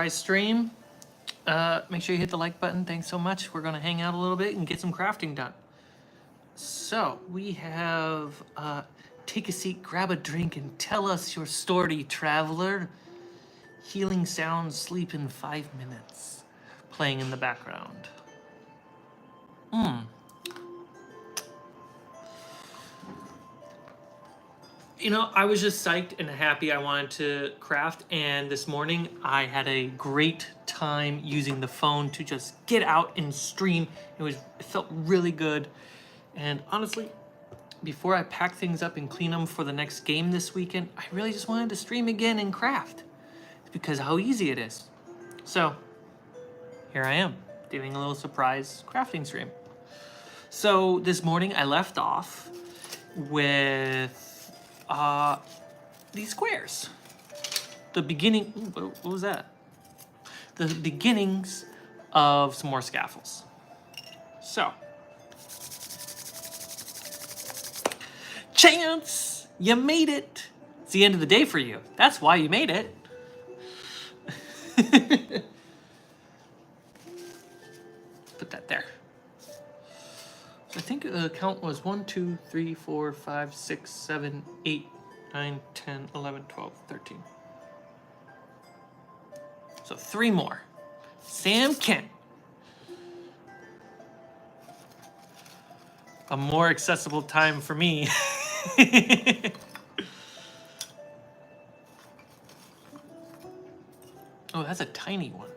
stream. Make sure you hit the like button. Thanks so much. We're gonna hang out a little bit and get some crafting done. So we have take a seat, grab a drink, and tell us your story, traveler. Healing sounds, sleep in 5 minutes. Playing in the background. You know, I was just psyched and happy I wanted to craft, and this morning I had a great time using the phone to just get out and stream. It felt really good. And honestly, before I pack things up and clean them for the next game this weekend, I really just wanted to stream again and craft because how easy it is. So here I am doing a little surprise crafting stream. So this morning I left off with these squares. The beginning, what was that? The beginnings of some more scaffolds. So, Chance, you made it. It's the end of the day for you. That's why you made it. Put that there. So I think the count was 1, 2, 3, 4, 5, 6, 7, 8, 9, 10, 11, 12, 13. So 3 more. Sam Kent. A more accessible time for me. Oh, that's a tiny one.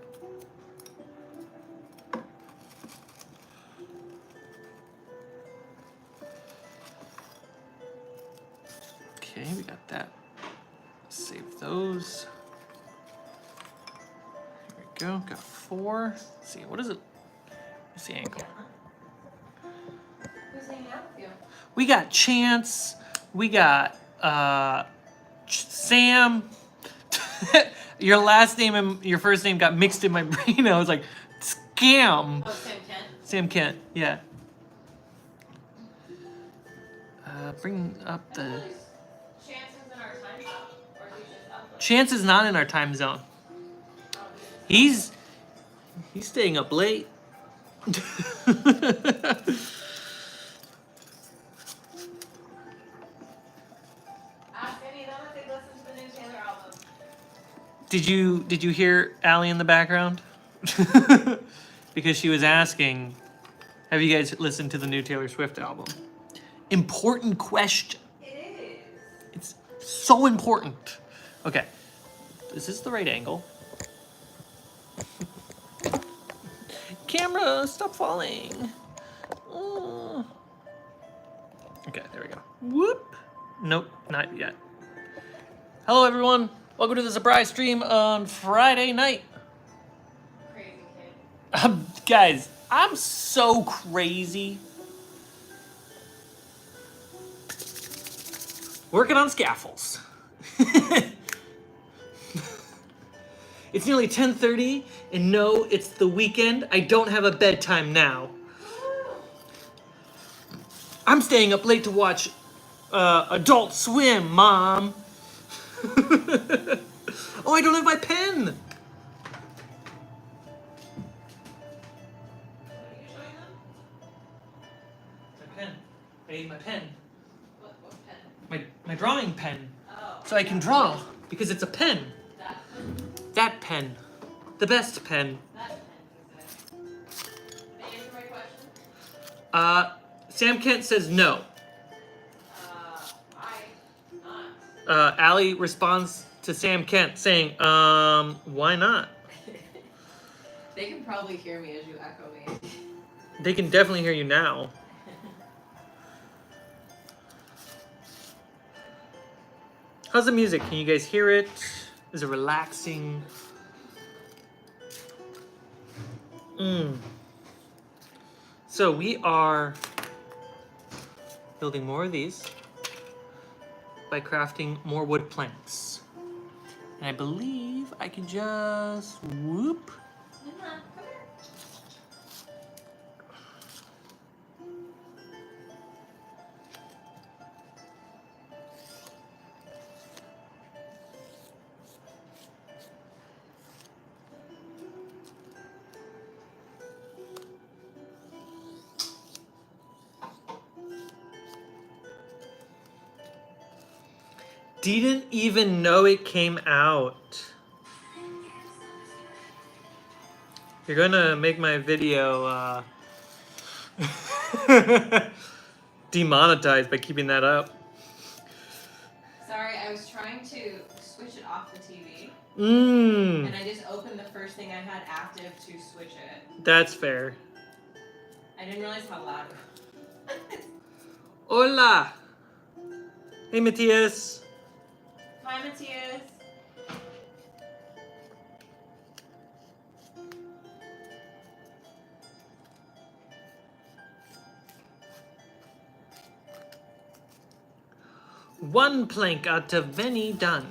Okay, we got that. Save those. Here we go. Got 4. Let's see, what is it? What's the angle? Who's hanging out with you? We got Chance. We got Sam. Your last name and your first name got mixed in my brain. I was like, scam. Oh, Sam Kent? Sam Kent, yeah. Bring up the... Chance is in our time zone? Or is he just up? Chance is not in our time zone. Oh, He's staying up late. Ask any of them if they listen to the new Taylor album. Did you hear Allie in the background? Because she was asking, have you guys listened to the new Taylor Swift album? Important question. It is. It's so important. Okay, is this the right angle? Camera, stop falling. Okay, there we go. Whoop. Nope, not yet. Hello, everyone. Welcome to the surprise stream on Friday night. Crazy kid. Guys, I'm so crazy. Working on scaffolds. It's nearly 10:30, and no, it's the weekend. I don't have a bedtime now. I'm staying up late to watch Adult Swim, Mom. Oh, I don't have my pen. What are you showing them? My pen. I need my pen. What pen? My drawing pen. Oh. So I can draw, because it's a pen. That pen? That pen. The best pen. That pen, he said. Did they answer my question? Sam Kent says no. Not. Allie responds to Sam Kent saying, why not? They can probably hear me as you echo me. They can definitely hear you now. How's the music? Can you guys hear it? Is it relaxing? So we are building more of these by crafting more wood planks. And I believe I can just whoop. Didn't even know it came out. You're gonna make my video demonetized by keeping that up. Sorry, I was trying to switch it off the TV. Mmm. And I just opened the first thing I had active to switch it. That's fair. I didn't realize how loud it was. Hola. Hey, Matthias. Hi, Matthias. One plank out of many done.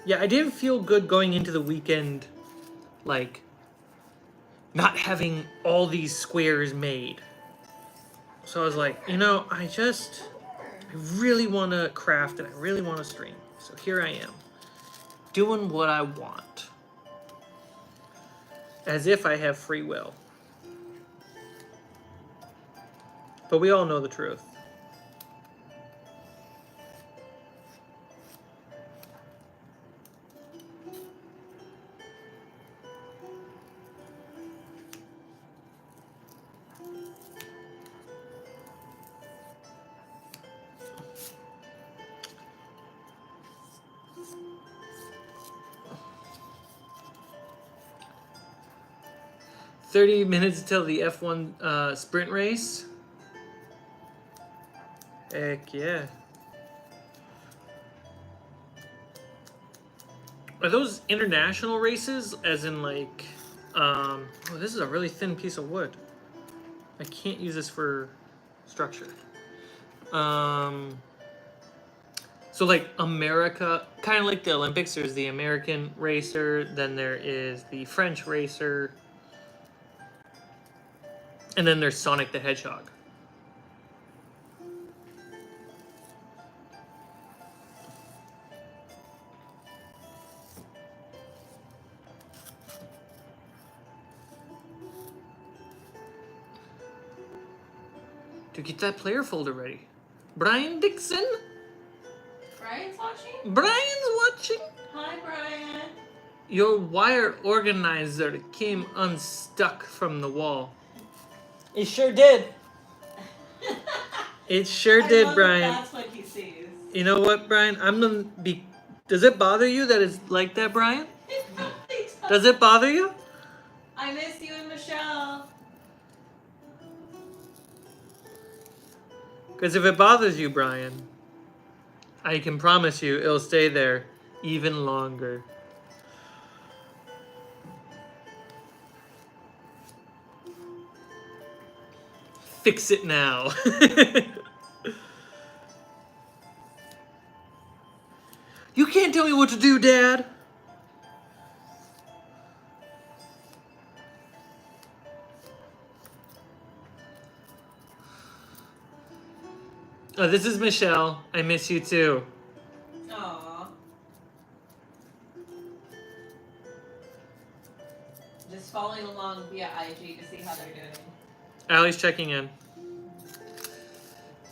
Yeah, I didn't feel good going into the weekend, like, not having all these squares made. So I was like, you know, I really want to craft and I really want to stream. So here I am, doing what I want. As if I have free will. But we all know the truth. "30 minutes till the F1 sprint race." Heck yeah. Are those international races? As in like, oh, this is a really thin piece of wood. I can't use this for structure. So like America, kind of like the Olympics, there's the American racer, then there is the French racer, and then there's Sonic the Hedgehog. To get that player folder ready. Brian Dixon? Brian's watching? Brian's watching? Hi, Brian. Your wire organizer came unstuck from the wall. It sure did. It sure did, Brian. That's what he sees. You know what, Brian? I'm gonna be. Does it bother you that it's like that, Brian? Does it bother you? I miss you and Michelle. Because if it bothers you, Brian, I can promise you it'll stay there even longer. Fix it now. You can't tell me what to do, Dad. Oh, this is Michelle. I miss you too. Aww. Just following along via IG to see how they're doing. Allie's checking in.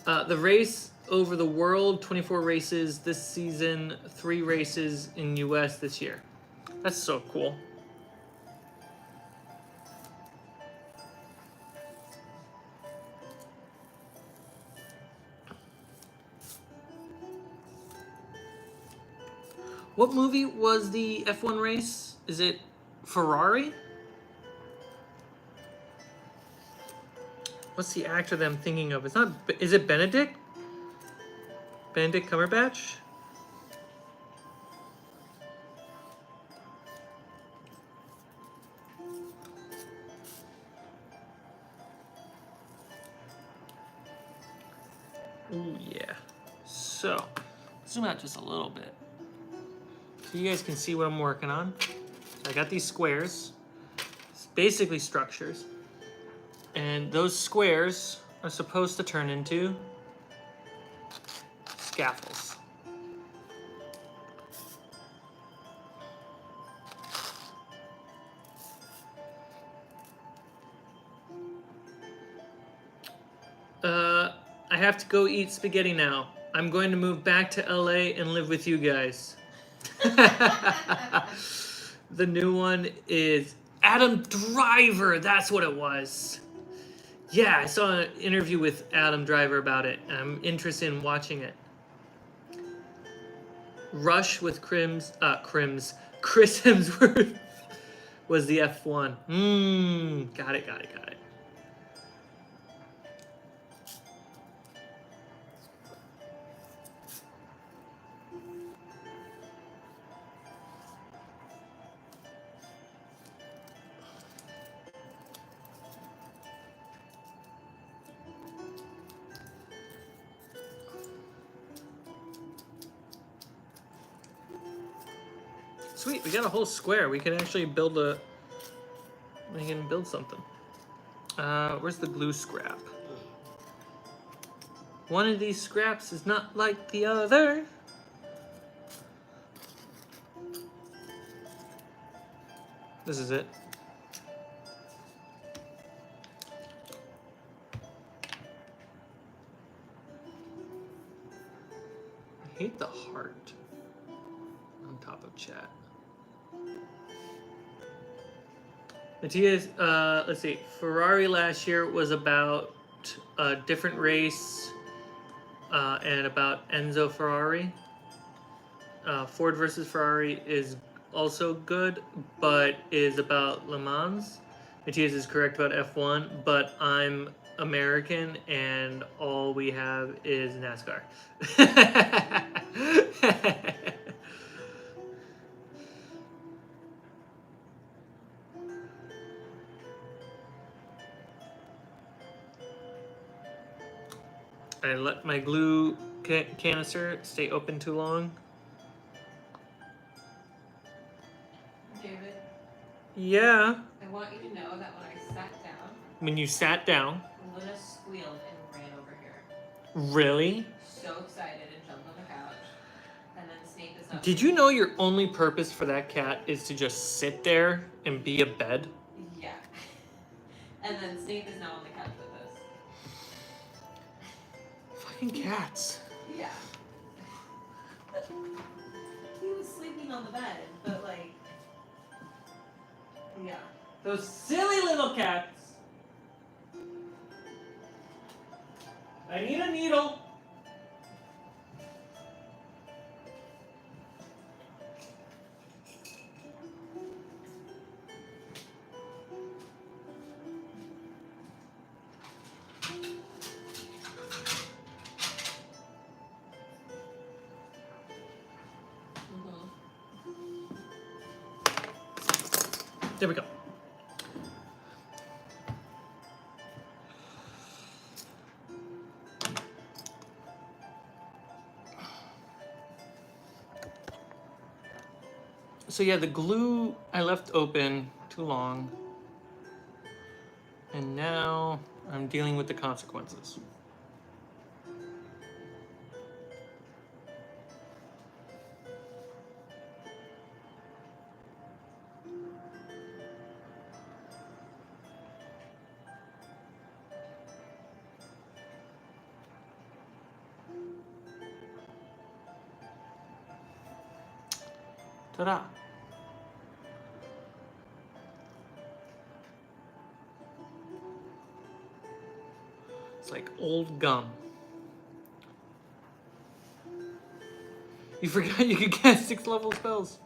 The race over the world, 24 races this season, 3 races in US this year. That's so cool. What movie was the F1 race? Is it Ferrari? What's the actor that I'm thinking of? It's not. Is it Benedict? Benedict Cumberbatch? Ooh, yeah. So, zoom out just a little bit. So you guys can see what I'm working on. So I got these squares. It's basically structures. And those squares are supposed to turn into scaffolds. have to go eat spaghetti now. I'm going to move back to LA and live with you guys. The new one is Adam Driver. That's what it was. Yeah, I saw an interview with Adam Driver about it. I'm interested in watching it. Rush with Chris Hemsworth was the F1. Got it. Sweet, we got a whole square. We can actually build something. Where's the glue scrap? One of these scraps is not like the other. This is it. I hate the heart on top of chat. Matthias, let's see. Ferrari last year was about a different race and about Enzo Ferrari. Ford versus Ferrari is also good, but is about Le Mans. Matthias is correct about F1, but I'm American and all we have is NASCAR. I let my glue canister stay open too long. David, Yeah. I want you to know that when I sat down, When you sat down. Luna squealed and ran over here. Really? So excited and jumped on the couch. And then Snake is not. Did you know your only purpose for that cat is to just sit there and be a bed? Yeah. And then Snake is now on the couch with us. Fucking cats. Yeah. He was sleeping on the bed, but like, yeah. Those silly little cats. I need a needle. There we go. So yeah, the glue I left open too long. And now I'm dealing with the consequences. Ta-da. It's like old gum. You forgot you could cast 6 level spells.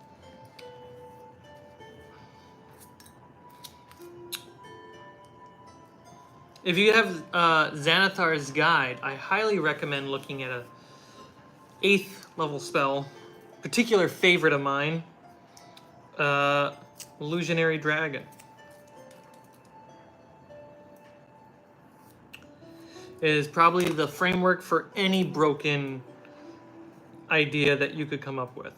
If you have Xanathar's Guide, I highly recommend looking at a 8th level spell. Particular favorite of mine, Illusionary Dragon. It is probably the framework for any broken idea that you could come up with.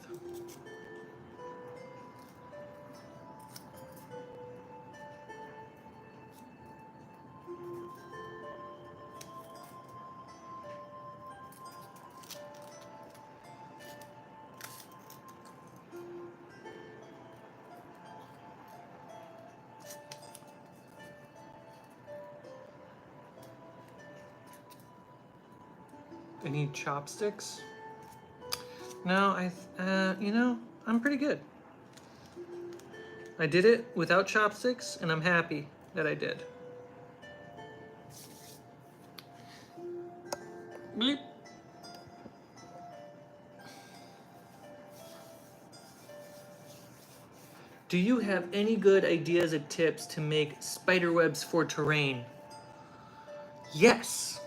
I need chopsticks. No, you know, I'm pretty good. I did it without chopsticks, and I'm happy that I did. Bleep. Do you have any good ideas or tips to make spider webs for terrain? Yes.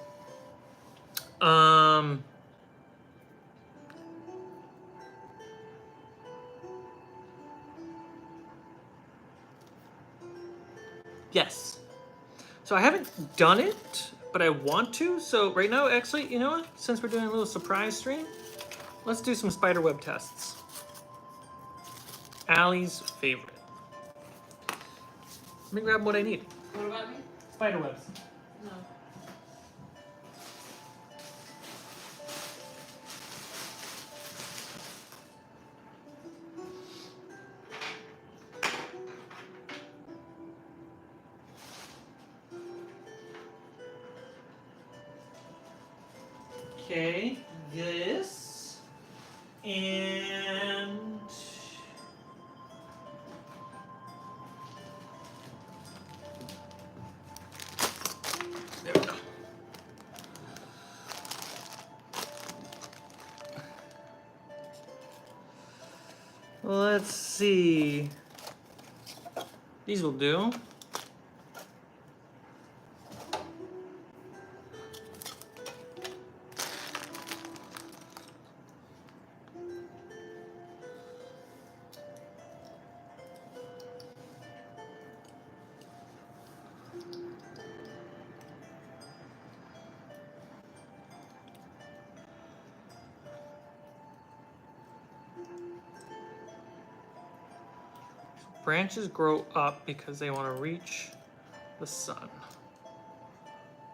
Yes. So I haven't done it, but I want to. So right now, actually, you know what? Since we're doing a little surprise stream, let's do some spider web tests. Allie's favorite. Let me grab what I need. What about me? Spider webs. No. Okay, this and there we go. Let's see. These will do. Branches grow up because they want to reach the sun.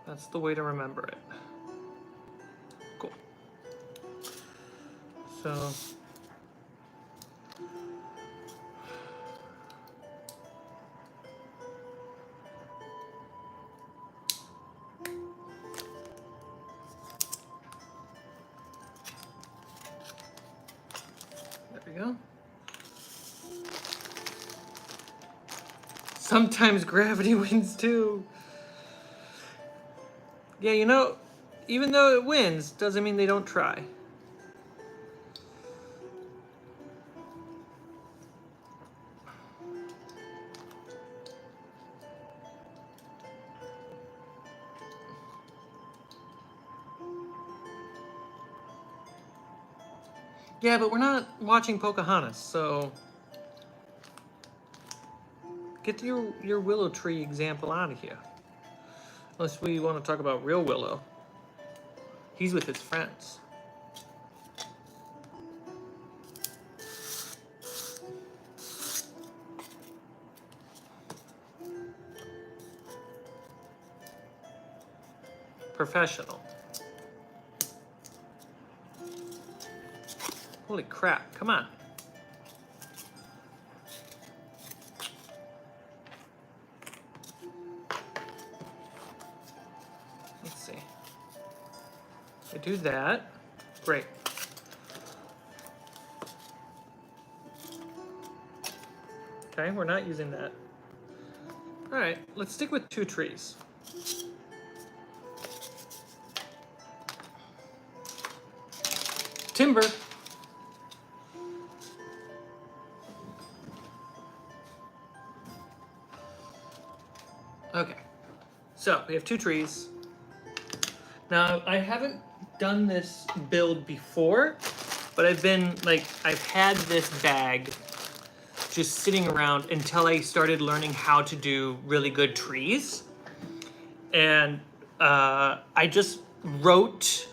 That's the way to remember it. Cool. So there we go. Sometimes gravity wins too. Yeah, you know, even though it wins, doesn't mean they don't try. Yeah, but we're not watching Pocahontas, so get your willow tree example out of here. Unless we want to talk about real Willow. He's with his friends. Professional. Holy crap, come on. Let's see. I do that. Great. Okay, we're not using that. All right, let's stick with 2 trees. Timber. Okay, so we have 2 trees. Now, I haven't done this build before, but I've had this bag just sitting around until I started learning how to do really good trees. And I just wrote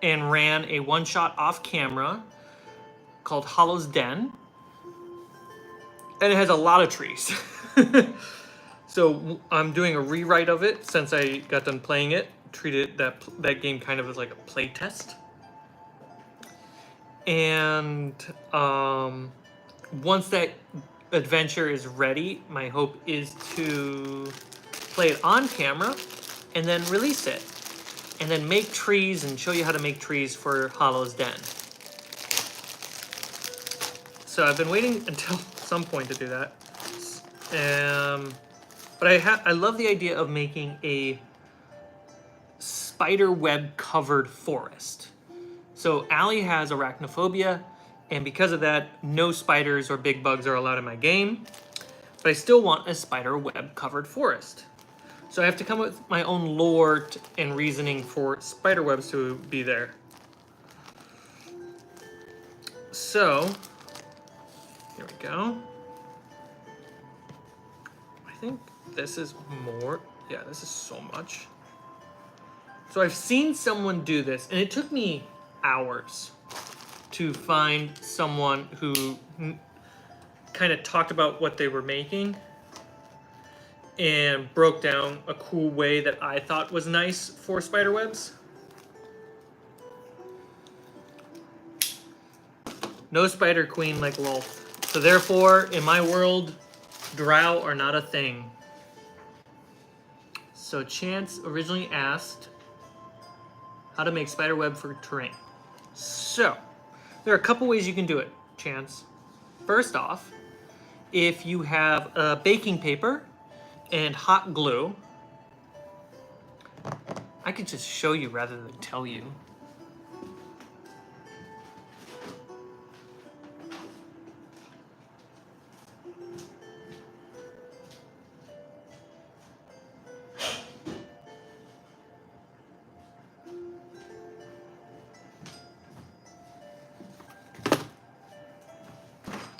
and ran a one-shot off camera called Hollow's Den. And it has a lot of trees. So I'm doing a rewrite of it since I got done playing it. Treated that game kind of as like a play test. And once that adventure is ready, my hope is to play it on camera and then release it. and then make trees and show you how to make trees for Hollow's Den. So I've been waiting until some point to do that. But I love the idea of making a spider web covered forest. So Allie has arachnophobia, and because of that, no spiders or big bugs are allowed in my game. But I still want a spider web covered forest. So I have to come up with my own lore and reasoning for spider webs to be there. So, here we go. I think this is more. Yeah, this is so much. So I've seen someone do this, and it took me hours to find someone who kind of talked about what they were making and broke down a cool way that I thought was nice for spider webs. No spider queen like Lolth. So therefore, in my world, drow are not a thing. So Chance originally asked how to make spider web for terrain. So, there are a couple ways you can do it, Chance. First off, if you have baking paper and hot glue, I could just show you rather than tell you.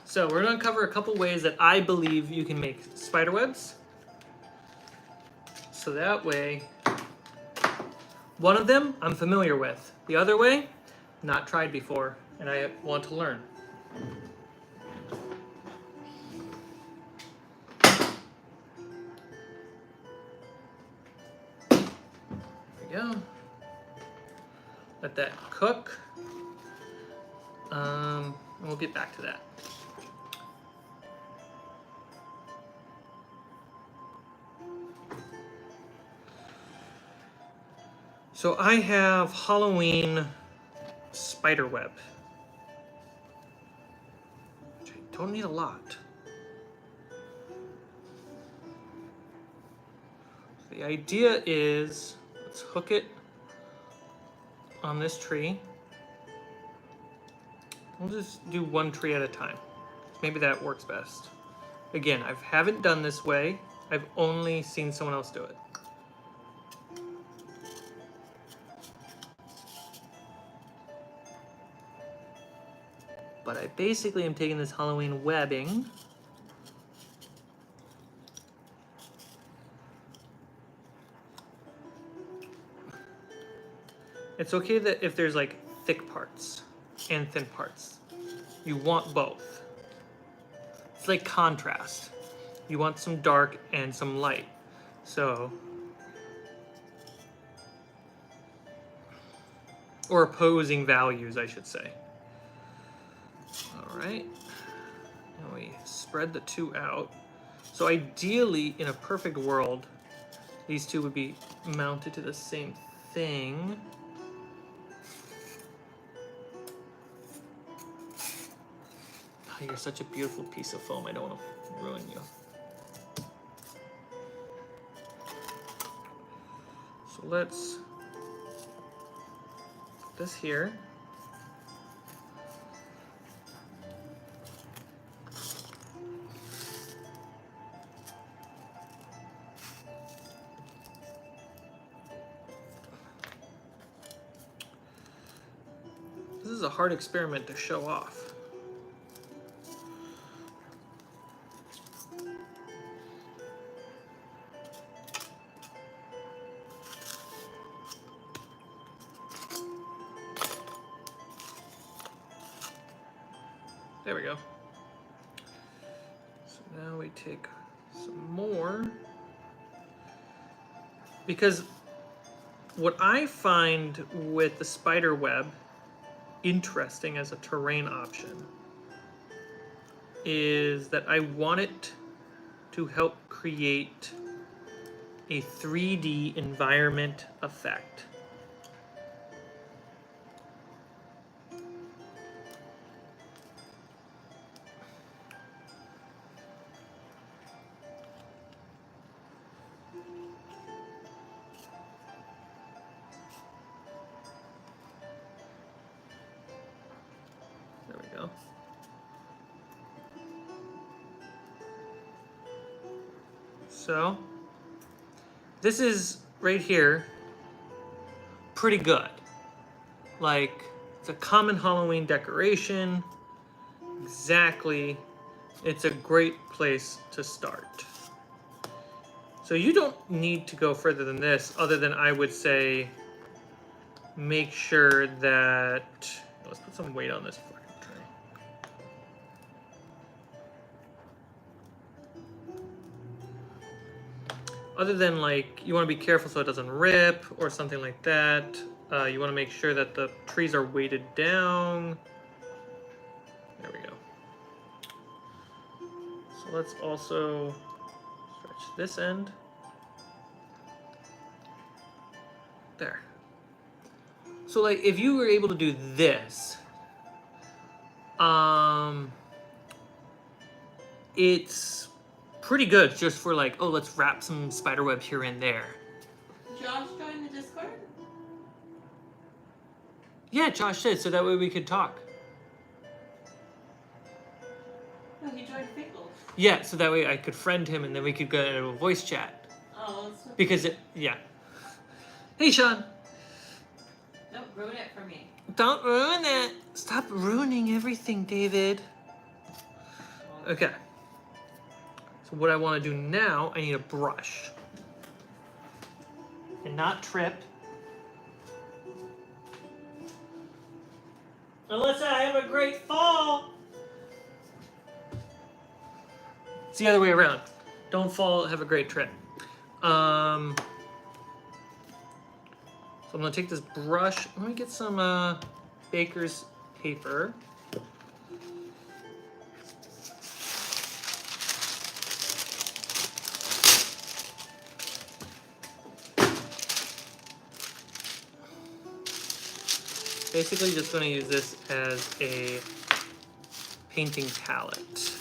So we're going to cover a couple ways that I believe you can make spider webs. So that way, one of them I'm familiar with. The other way, not tried before, and I want to learn. There we go. Let that cook. And we'll get back to that. So I have Halloween spider web. Which I don't need a lot. The idea is, let's hook it on this tree. We'll just do one tree at a time. Maybe that works best. Again, I haven't done this way. I've only seen someone else do it. But I basically am taking this Halloween webbing . It's okay that if there's like thick parts and thin parts. You want both. It's like contrast. You want some dark and some light. So, or opposing values, I should say. All right. Now we spread the two out. So ideally, in a perfect world, these two would be mounted to the same thing. Oh, you're such a beautiful piece of foam. I don't want to ruin you. So let's put this here. This is a hard experiment to show off. There we go. So now we take some more. Because what I find with the spider web interesting as a terrain option is that I want it to help create a 3D environment effect. we go. So, this is right here pretty good. Like, it's a common Halloween decoration. Exactly. It's a great place to start. So you don't need to go further than this, other than I would say make sure that, let's put some weight on this fucking tray. Other than like, you want to be careful so it doesn't rip or something like that. You want to make sure that the trees are weighted down. There we go. So let's also stretch this end. There. So like if you were able to do this, it's pretty good just for like, oh, let's wrap some spider web here and there. Josh joined the Discord? Yeah, Josh did, so that way we could talk. No, he joined Fables. Yeah, so that way I could friend him and then we could go into a voice chat. Oh, that's so Because it, yeah. Hey, Sean. Don't ruin it for me. Don't ruin it. Stop ruining everything, David. Okay. So what I want to do now, I need a brush. And not trip. Unless I have a great fall. It's the other way around. Don't fall, have a great trip. So I'm gonna take this brush. Let me get some baker's paper. Basically just gonna use this as a painting palette.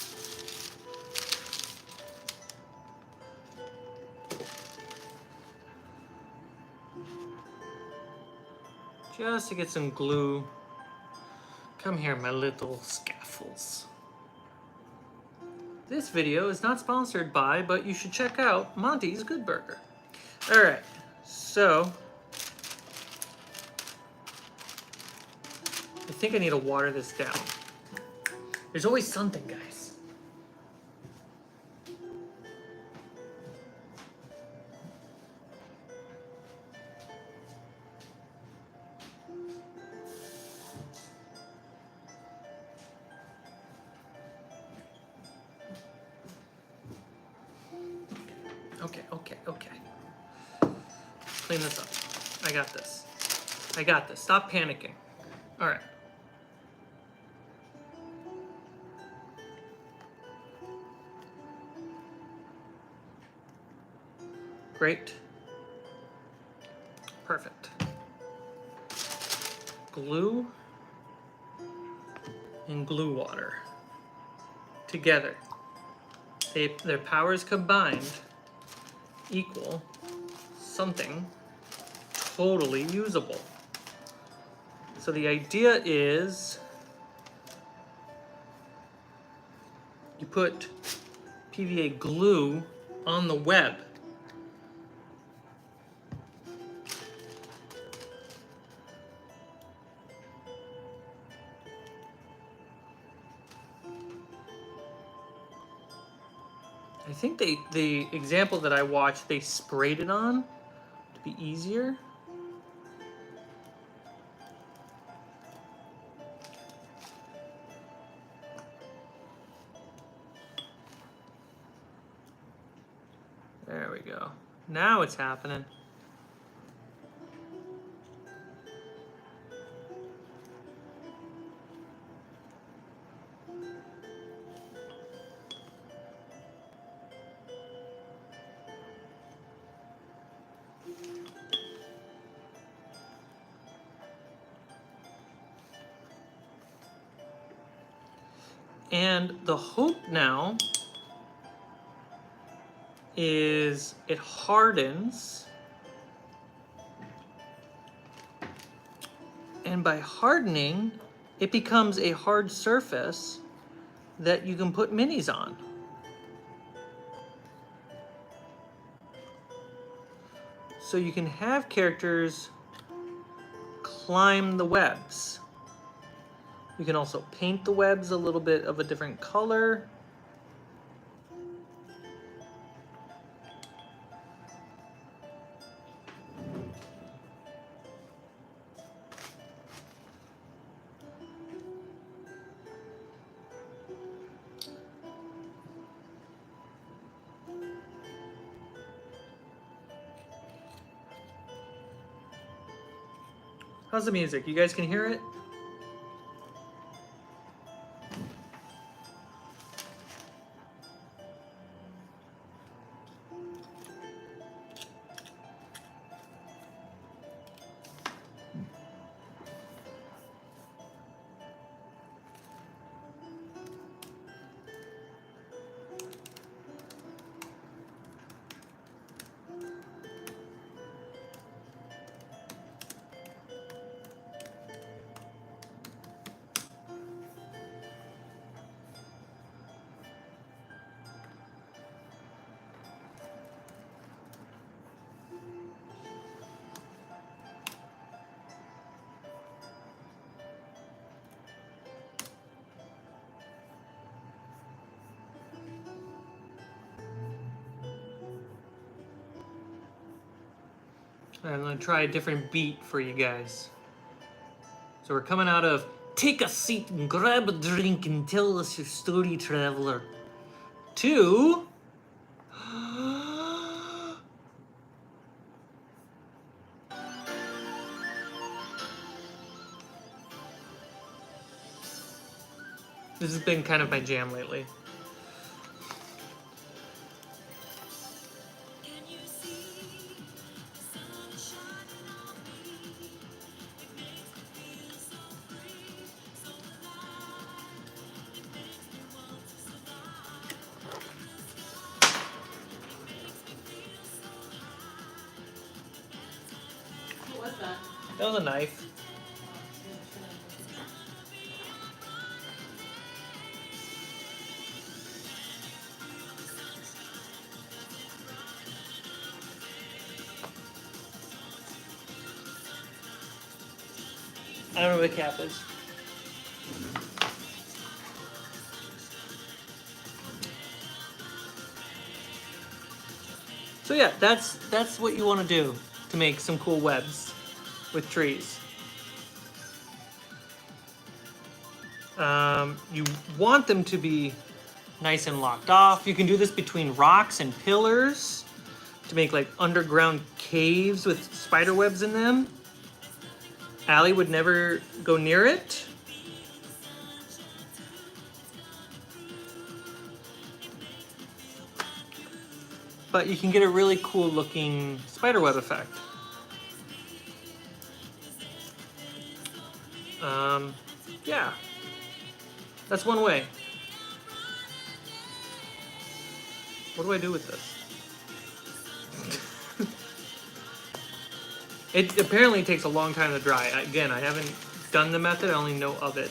Just to get some glue. Come here, my little scaffolds. This video is not sponsored by, but you should check out Monty's Good Burger. All right, so I think I need to water this down. There's always something, guys. Okay. Clean this up. I got this. Stop panicking. All right. Great. Perfect. Glue and glue water together. Their powers combined equal something totally usable. So the idea is you put PVA glue on the web. I think the example that I watched, they sprayed it on to be easier. There we go. Now it's happening. And the hope now is it hardens, and by hardening it becomes a hard surface that you can put minis on. So you can have characters climb the webs. You can also paint the webs a little bit of a different color. How's the music? You guys can hear it? I'm gonna try a different beat for you guys. So we're coming out of "Take a seat and grab a drink and tell us your story, traveler," to this has been kind of my jam lately. What was that? That was a knife. I don't know where the cap is. So yeah, that's what you want to do to make some cool webs with trees. You want them to be nice and locked off. You can do this between rocks and pillars to make like underground caves with spider webs in them. Allie would never go near it. But you can get a really cool looking spiderweb effect. Yeah, that's one way. What do I do with this? It apparently takes a long time to dry. Again, I haven't done the method, I only know of it.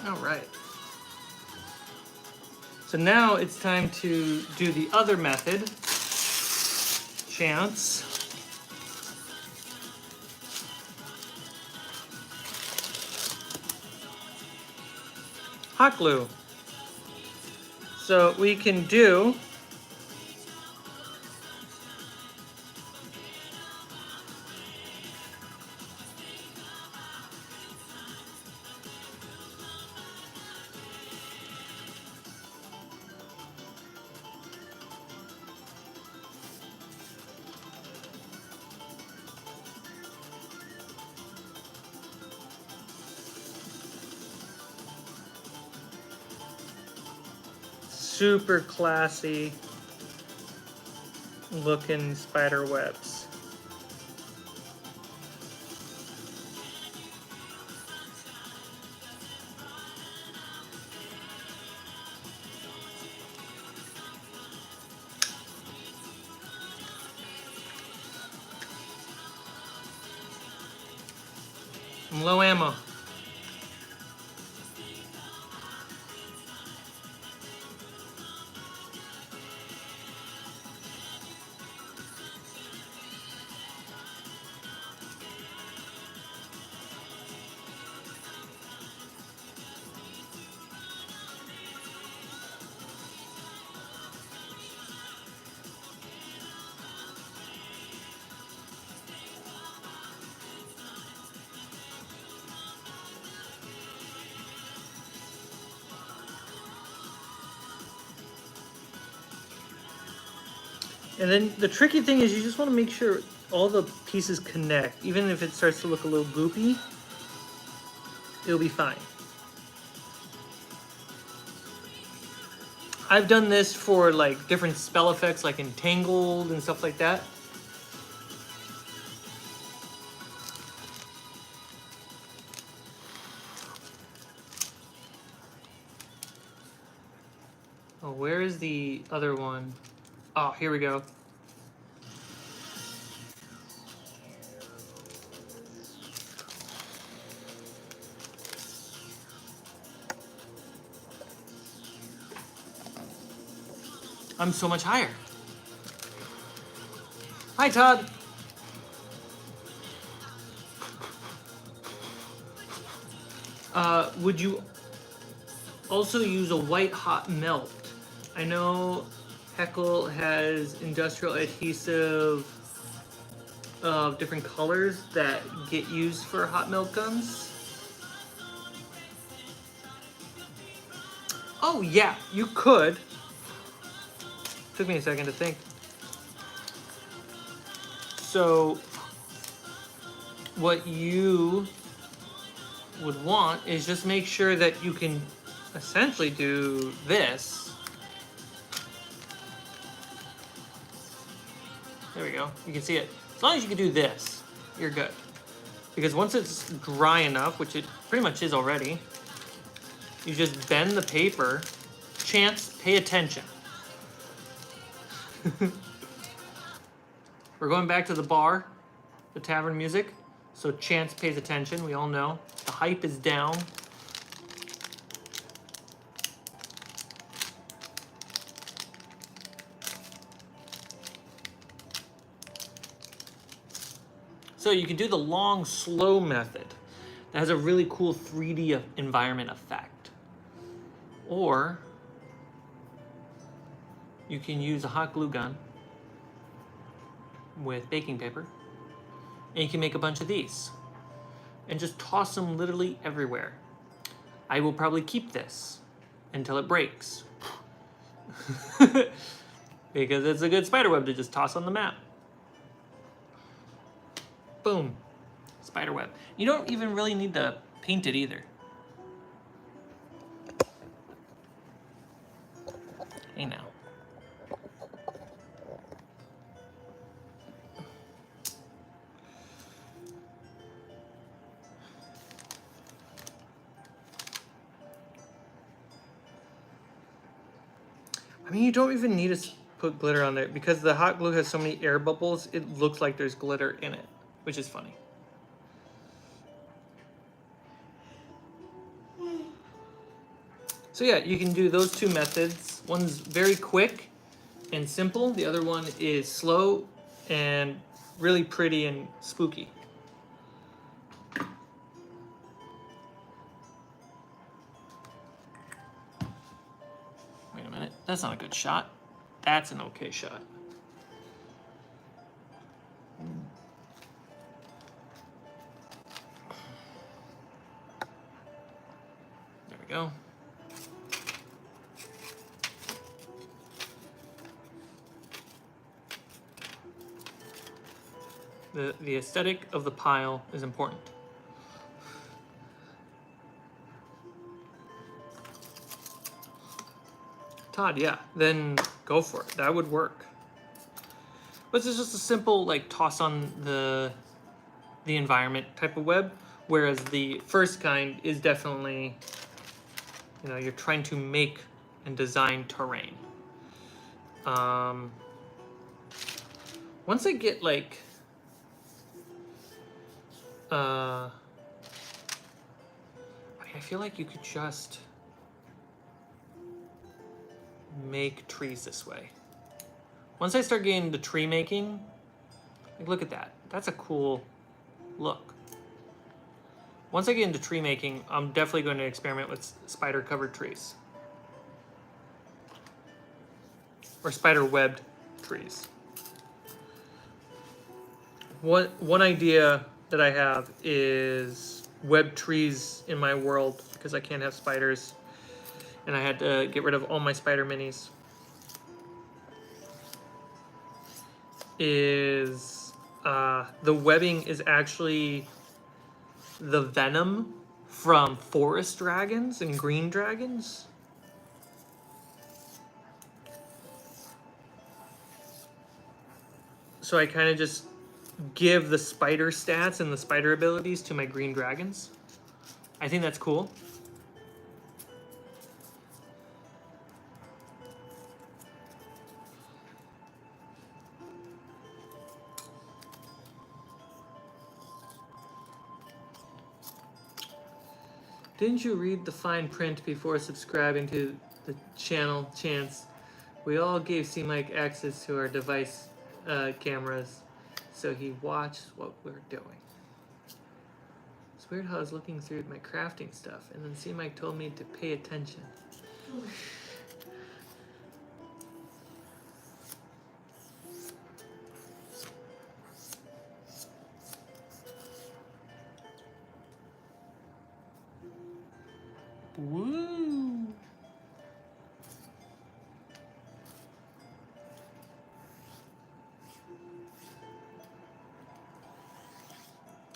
All right. So now it's time to do the other method, chance. Hot glue. So we can do super classy looking spider webs. I'm low ammo. And then the tricky thing is you just want to make sure all the pieces connect. Even if it starts to look a little goopy, it'll be fine. I've done this for like different spell effects like Entangled and stuff like that. Oh, where is the other one? Oh, here we go. I'm so much higher. Hi, Todd. Would you also use a white hot melt? I know Heckle has industrial adhesive of different colors that get used for hot melt guns. Oh yeah, you could. Took me a second to think. So what you would want is just make sure that you can essentially do this. There we go. You can see it. As long as you can do this, you're good. Because once it's dry enough, which it pretty much is already, you just bend the paper. Chance, pay attention. We're going back to the bar, the tavern music. So Chance pays attention, we all know. The hype is down. So you can do the long, slow method. That has a really cool 3D environment effect. Or you can use a hot glue gun with baking paper, and you can make a bunch of these and just toss them literally everywhere. I will probably keep this until it breaks because it's a good spiderweb to just toss on the map. Boom, spiderweb. You don't even really need to paint it either. Hey now. I mean, you don't even need to put glitter on there because the hot glue has so many air bubbles, it looks like there's glitter in it, which is funny. So yeah, you can do those two methods. One's very quick and simple. The other one is slow and really pretty and spooky. Wait a minute, that's not a good shot. That's an okay shot. There we go. The aesthetic of the pile is important. Todd, yeah, then go for it. That would work. But this is just a simple like toss on the environment type of web, whereas the first kind is definitely, you know, you're trying to make and design terrain. Once I get like I feel like you could just make trees this way. Once I start getting the tree making, like look at that. That's a cool look. Once I get into tree making, I'm definitely going to experiment with spider covered trees. Or spider webbed trees. One idea that I have is web trees in my world because I can't have spiders. And I had to get rid of all my spider minis. Is the webbing is actually the venom from forest dragons and green dragons. So I kind of just give the spider stats and the spider abilities to my green dragons. I think that's cool. Didn't you read the fine print before subscribing to the channel, Chance? We all gave Cmike access to our device cameras, so he watched what we're doing. It's weird how I was looking through my crafting stuff, and then Cmike told me to pay attention. Woo!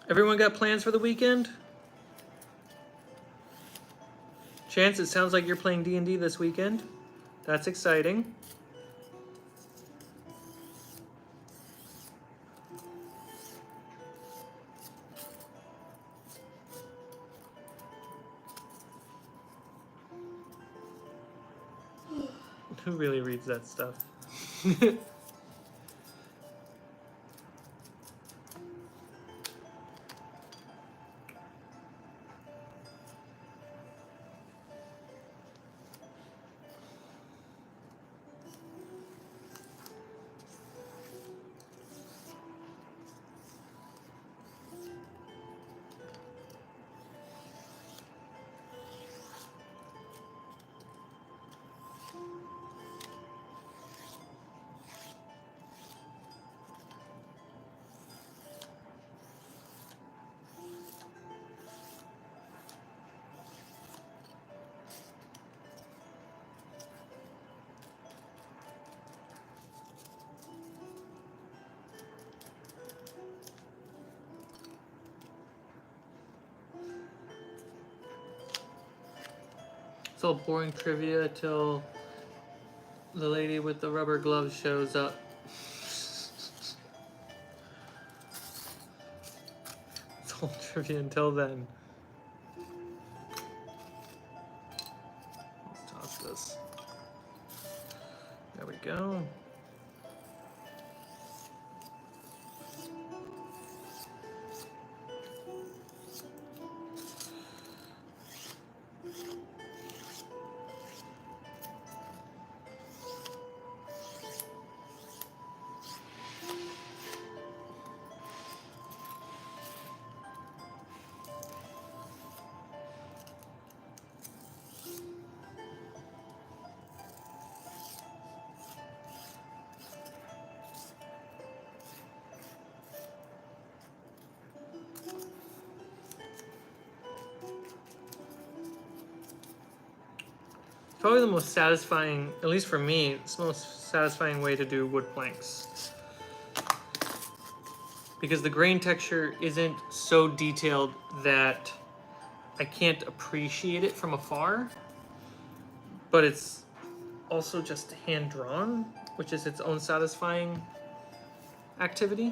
Everyone got plans for the weekend? Chance, it sounds like you're playing D&D this weekend. That's exciting. Who really reads that stuff? It's all boring trivia till the lady with the rubber gloves shows up. It's all trivia until then. Let's toss this. There we go. Probably the most satisfying, at least for me, it's the most satisfying way to do wood planks. Because the grain texture isn't so detailed that I can't appreciate it from afar, but it's also just hand-drawn, which is its own satisfying activity.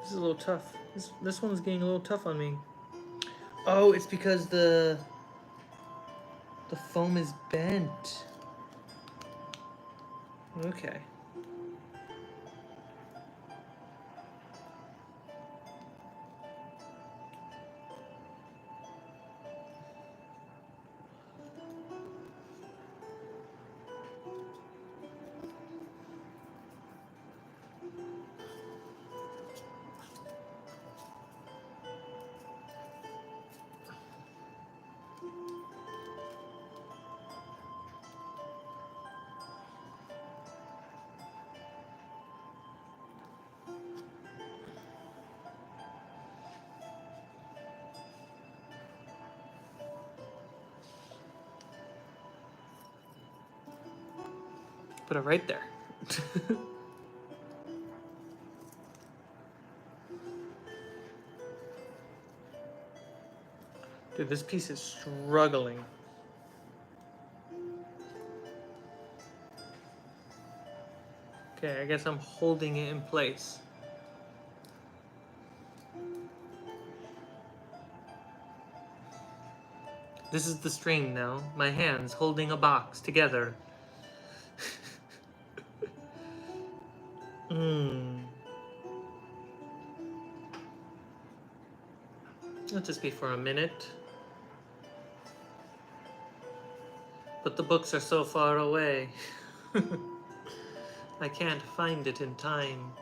This is a little tough. This one's getting a little tough on me. Oh, it's because the foam is bent. Okay. Put it right there. Dude, this piece is struggling. Okay, I guess I'm holding it in place. This is the string now. My hands holding a box together. It'll just be for a minute. But the books are so far away. I can't find it in time.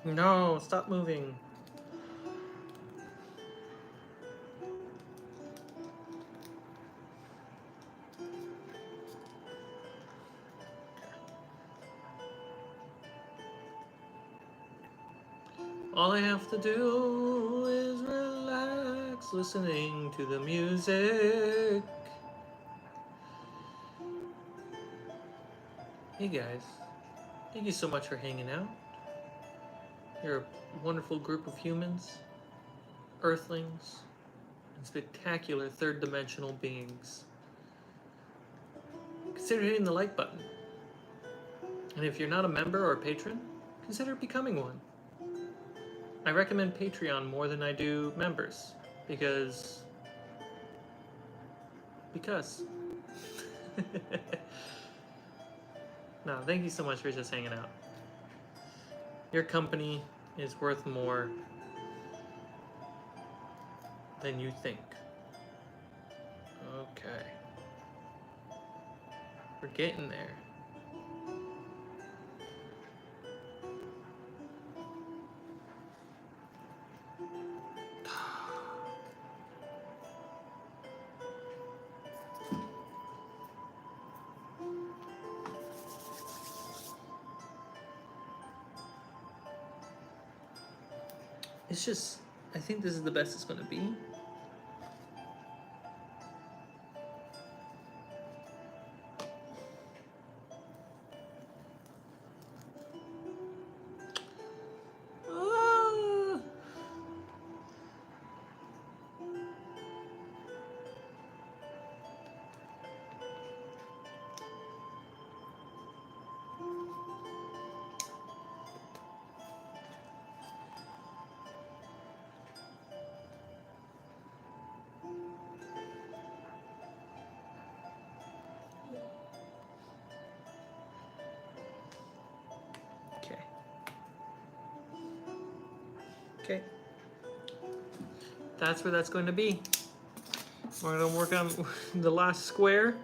No, stop moving. All I have to do is relax, listening to the music. Hey guys, thank you so much for hanging out. You're a wonderful group of humans, earthlings, and spectacular third-dimensional beings. Consider hitting the like button. And if you're not a member or a patron, consider becoming one. I recommend Patreon more than I do members, because... No, thank you so much for just hanging out. Your company is worth more than you think. Okay. We're getting there. It's just, I think this is the best it's gonna be. Okay. That's where that's going to be. We're going to work on the last square.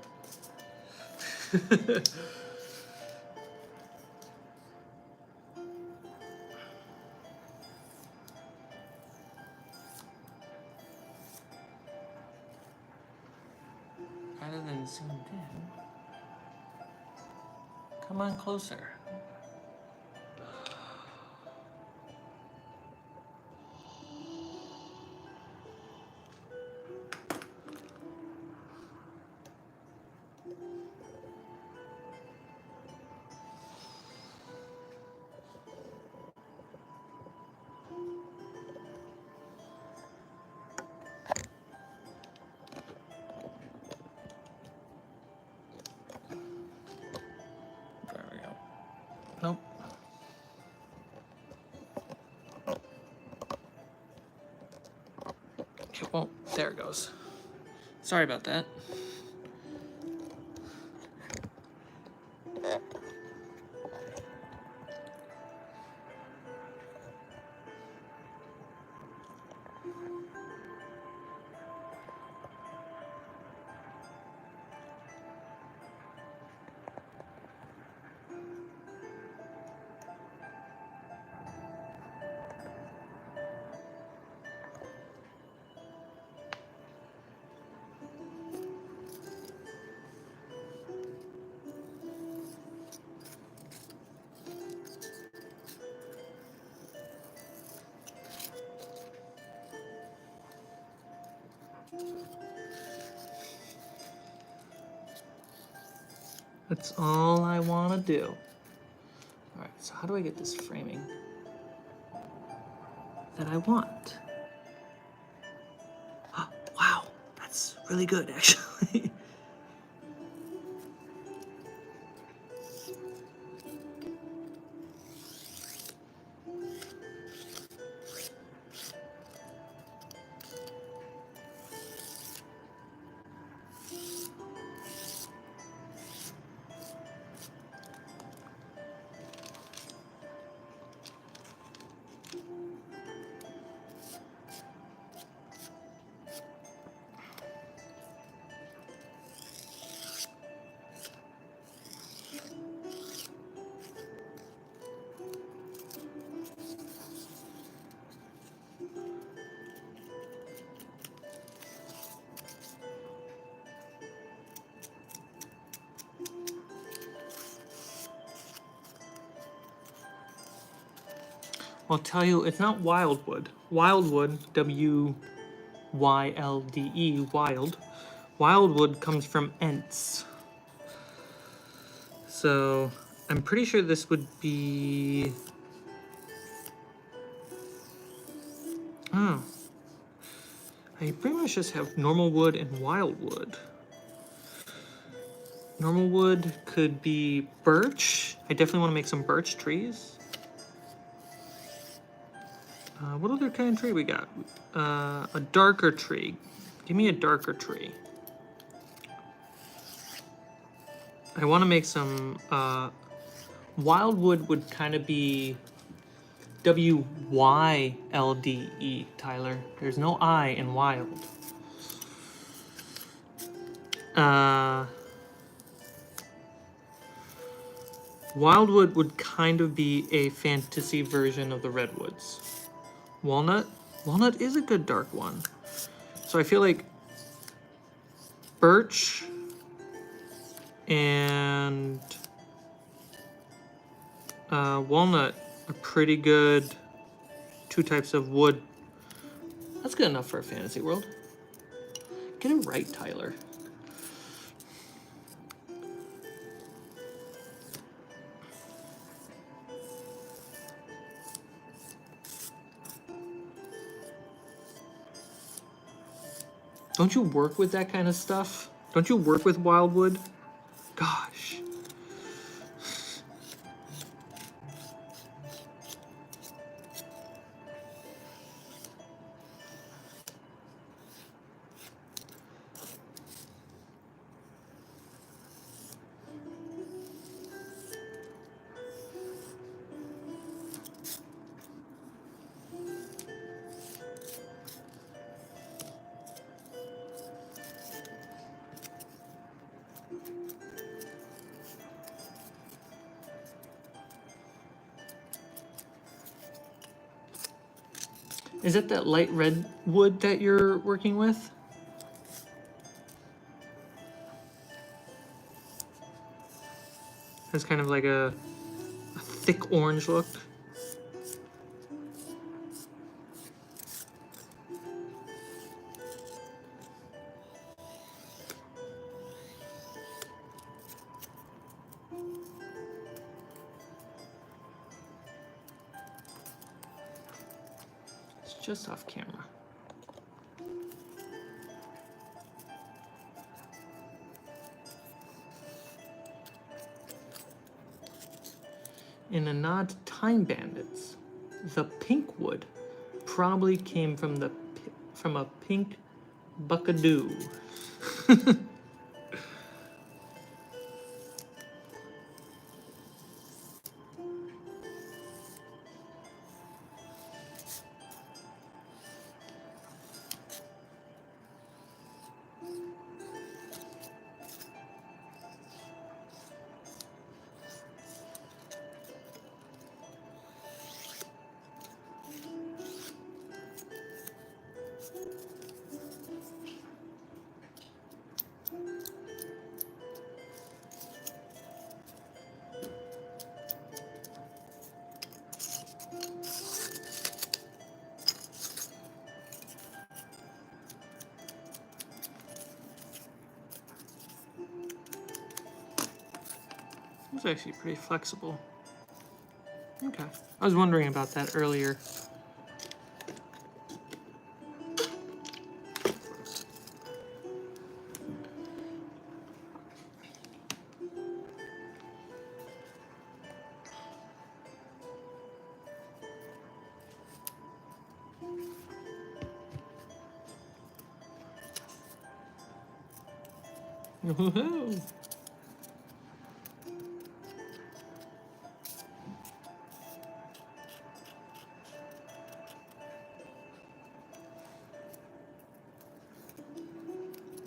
Rather than zoomed in. Come on closer. There we go. Nope. Okay, well, there it goes. Sorry about that. That's all I want to do. All right, so how do I get this framing that I want? Oh, wow, that's really good, actually. I'll tell you, it's not wildwood. Wildwood, W-Y-L-D-E, wild. Wildwood comes from Ents. So I'm pretty sure this would be... Oh. I pretty much just have normal wood and wildwood. Normal wood could be birch. I definitely want to make some birch trees. What other kind of tree we got? A darker tree. Give me a darker tree. I want to make some... wildwood would kind of be W-Y-L-D-E, Tyler. There's no I in wild. Wildwood would kind of be a fantasy version of the redwoods. Walnut? Walnut is a good dark one. So I feel like birch and walnut are pretty good two types of wood. That's good enough for a fantasy world. Get it right, Tyler. Don't you work with that kind of stuff? Don't you work with wildwood? Gosh. Is that light red wood that you're working with? Has kind of like a thick orange look. It's just off camera. In a nod to Time Bandits, the pink wood probably came from a pink buckadoo. It's actually pretty flexible. Okay. I was wondering about that earlier. Woohoo!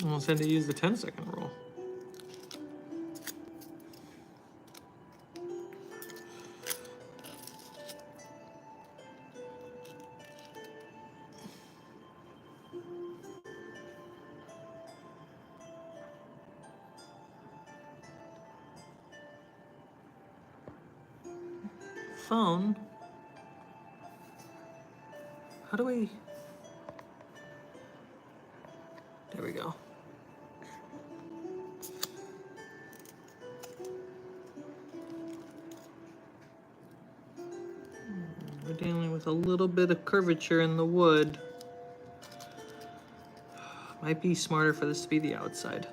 Almost had to use the 10-second rule. Phone. How do we... There we go. We're dealing with a little bit of curvature in the wood. Might be smarter for this to be the outside.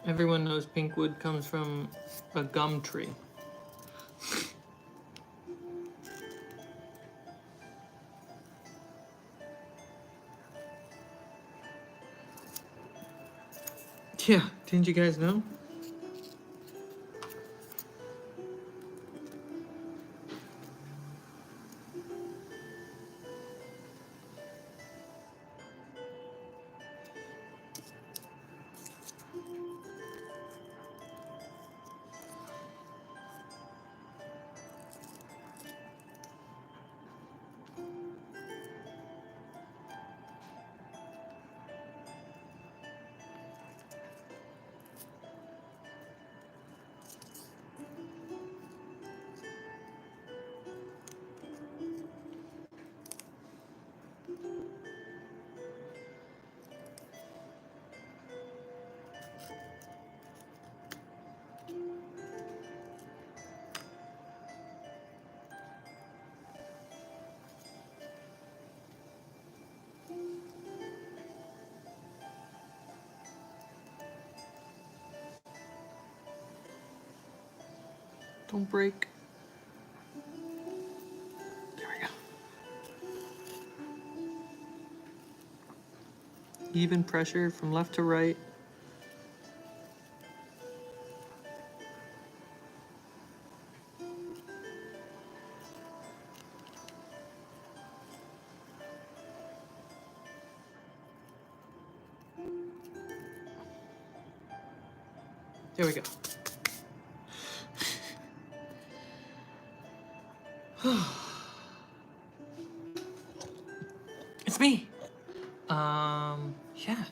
Everyone knows pink wood comes from a gum tree. Yeah, didn't you guys know? Don't break. Even pressure from left to right. There we go. It's me. Yeah.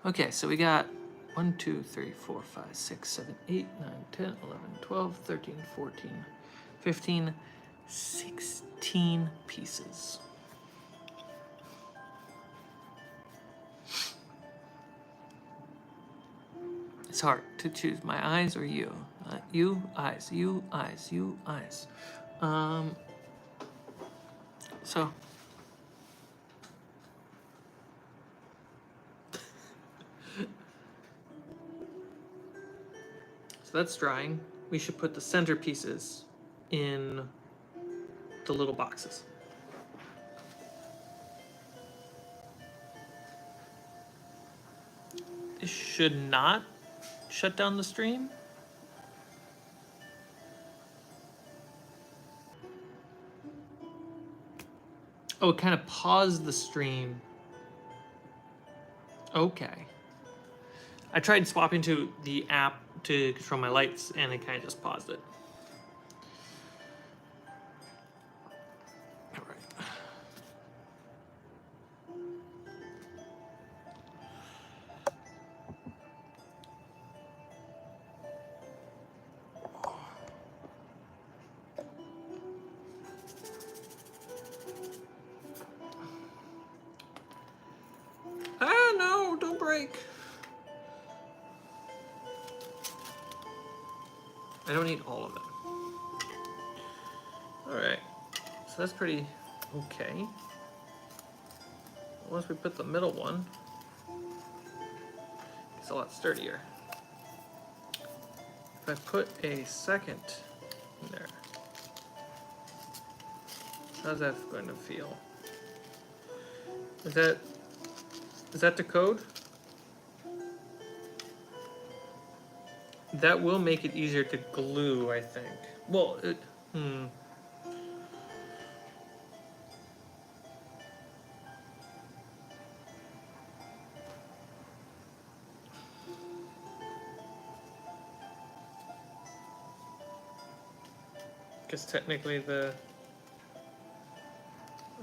Okay, so we got 1, 2, 3, 4, 5, 6, 7, 8, 9, 10, 11, 12, 13, 14, 15, 16 pieces. It's hard to choose my eyes or you. You, eyes, you, eyes, you, eyes. So that's drying. We should put the center pieces in the little boxes. This should not shut down the stream. Oh, it kind of paused the stream. Okay. I tried swapping to the app to control my lights and it kind of just paused it. All right. Ah, no, don't break. I don't need all of them. All right, so that's pretty okay. Once we put the middle one, it's a lot sturdier. If I put a second in there, how's that going to feel? Is that the code? That will make it easier to glue, I think. Well, because technically the...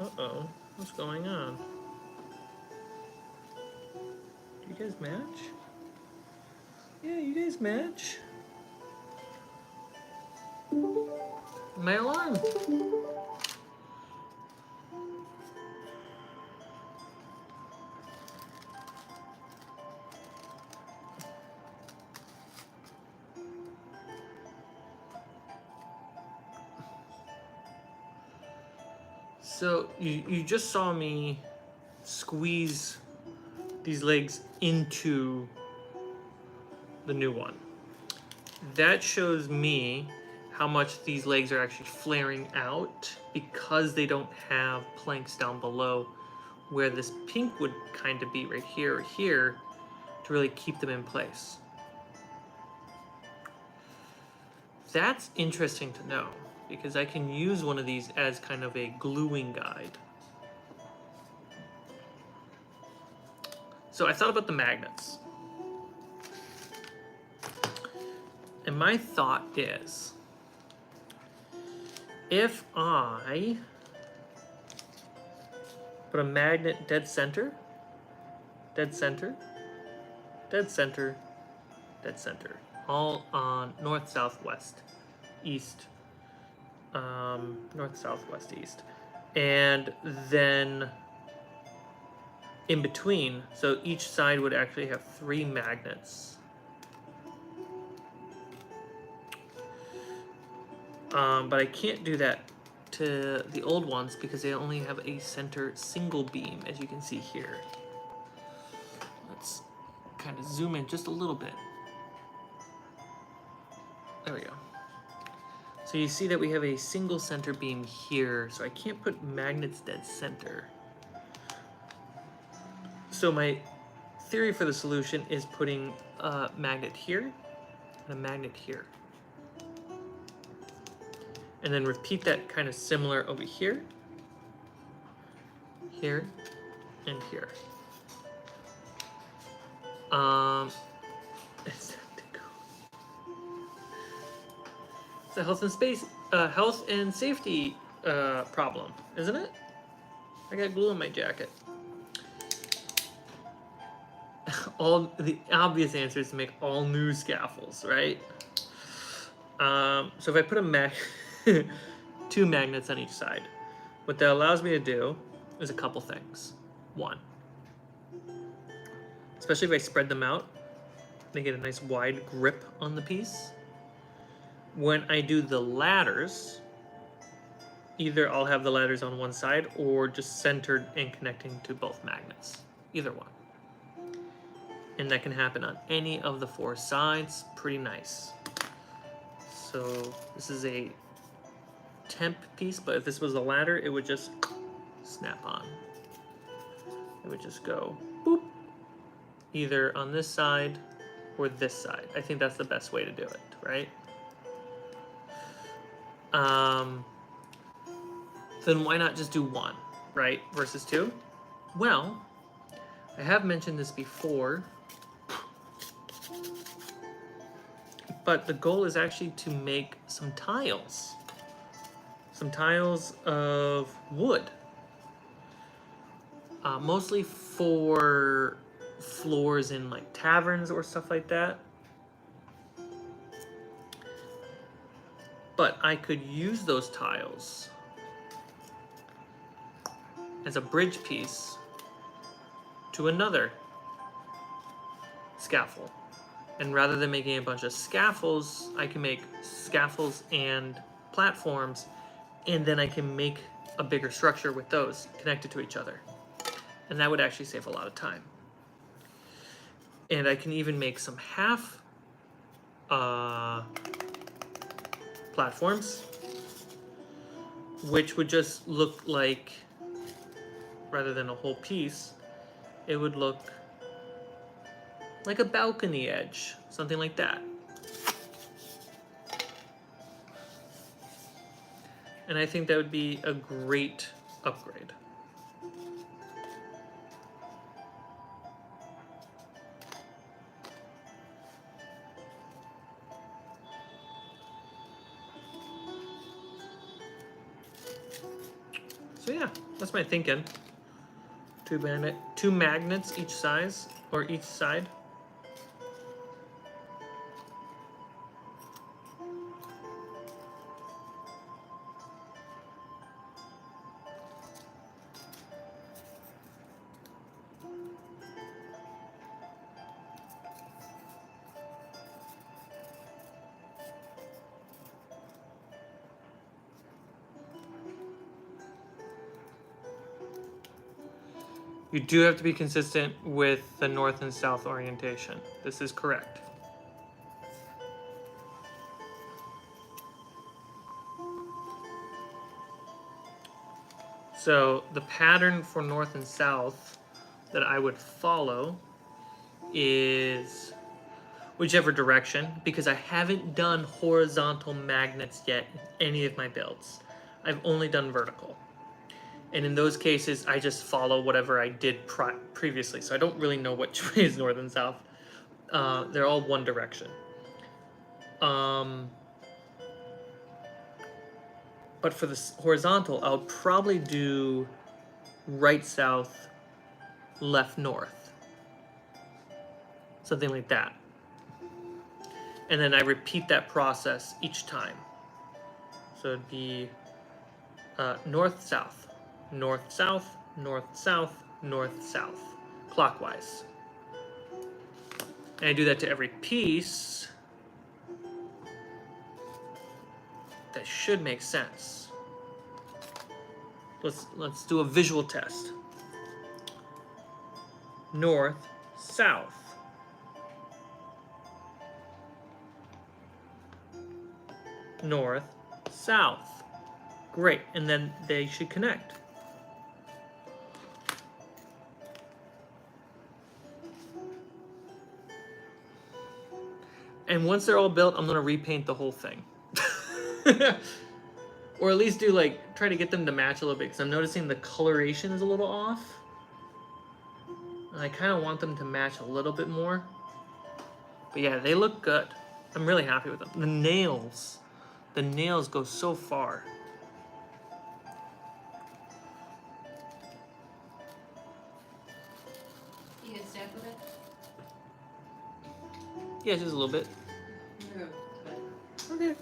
Uh-oh, what's going on? Do you guys match? Yeah, you guys match. My alarm. So you just saw me squeeze these legs into the new one. That shows me how much these legs are actually flaring out because they don't have planks down below where this pink would kind of be right here or here to really keep them in place. That's interesting to know because I can use one of these as kind of a gluing guide. So I thought about the magnets. And my thought is, if I put a magnet dead center, dead center, dead center, dead center, all on north, south, west, east, north, south, west, east, and then in between, so each side would actually have 3 magnets. But I can't do that to the old ones because they only have a center single beam, as you can see here. Let's kind of zoom in just a little bit. There we go. So you see that we have a single center beam here, so I can't put magnets dead center. So my theory for the solution is putting a magnet here and a magnet here. And then repeat that kind of similar over here, here, and here. It's a health and safety problem, isn't it? I got glue in my jacket. All the obvious answer is to make all new scaffolds, right? So if I put two magnets on each side, what that allows me to do is a couple things. One, especially if I spread them out, they get a nice wide grip on the piece. When I do the ladders, either I'll have the ladders on one side or just centered and connecting to both magnets. Either one. And that can happen on any of the four sides. Pretty nice. So this is a temp piece, but if this was a ladder, it would just snap on. It would just go boop, either on this side or this side. I think that's the best way to do it, right? Then why not just do one, right, versus two? Well, I have mentioned this before, but the goal is actually to make some tiles of wood, mostly for floors in like taverns or stuff like that. But I could use those tiles as a bridge piece to another scaffold. And rather than making a bunch of scaffolds, I can make scaffolds and platforms, and then I can make a bigger structure with those connected to each other. And that would actually save a lot of time. And I can even make some half platforms, which would just look like, rather than a whole piece, it would look like a balcony edge, something like that. And I think that would be a great upgrade. So yeah, that's my thinking. Two magnets each size, or each side. You do have to be consistent with the north and south orientation. This is correct. So the pattern for north and south that I would follow is whichever direction, because I haven't done horizontal magnets yet in any of my builds. I've only done vertical. And in those cases, I just follow whatever I did previously. So I don't really know which way is north and south. They're all one direction. But for the horizontal, I'll probably do right, south, left, north. Something like that. And then I repeat that process each time. So it'd be north, south. North, south, north, south, north, south, clockwise. And I do that to every piece. That should make sense. Let's do a visual test. North, south. North, south. Great, and then they should connect. And once they're all built, I'm gonna repaint the whole thing. Or at least do like, try to get them to match a little bit, because I'm noticing the coloration is a little off. And I kind of want them to match a little bit more. But yeah, they look good. I'm really happy with them. The nails go so far. You get stabbed with it? Yeah, just a little bit. Okay.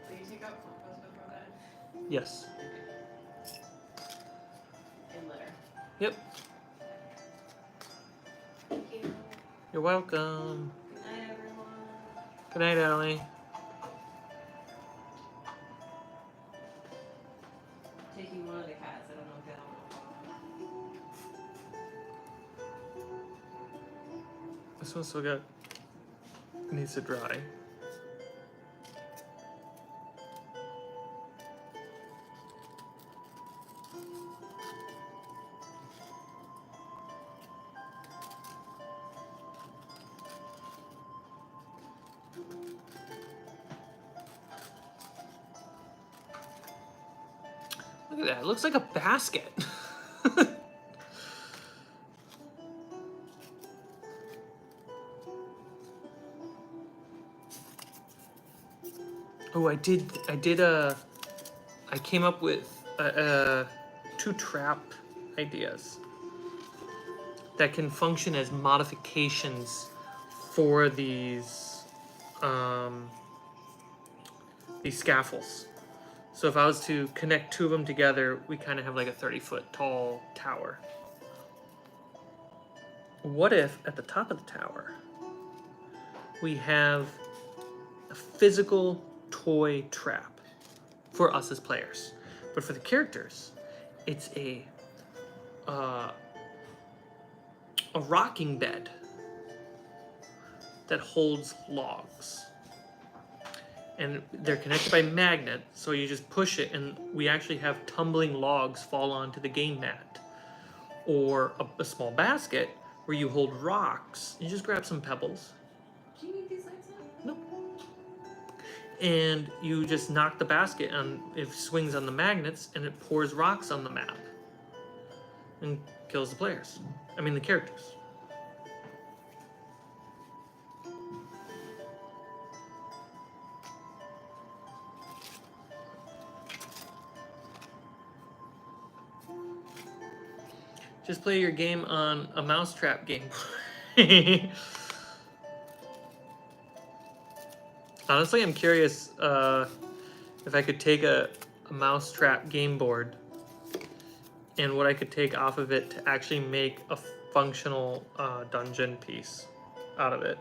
Will you take out compost before that? Yes. And litter. Yep. Thank you. You're welcome. Good night, everyone. Good night, Allie. Taking one of the cats. I don't know if that will. This one still got needs to dry. Look at that. It looks like a basket. Oh, I came up with 2 trap ideas that can function as modifications for these scaffolds. So if I was to connect 2 of them together, we kind of have like a 30-foot tall tower. What if at the top of the tower we have a physical toy trap for us as players, but for the characters, it's a rocking bed that holds logs, and they're connected by magnet. So you just push it, and we actually have tumbling logs fall onto the game mat, or a small basket where you hold rocks. You just grab some pebbles. Do you need these lights on? Nope. And you just knock the basket on, it swings on the magnets, and it pours rocks on the map and kills the players. I mean the characters. Just play your game on a mousetrap game. Honestly, I'm curious if I could take a mousetrap game board and what I could take off of it to actually make a functional dungeon piece out of it.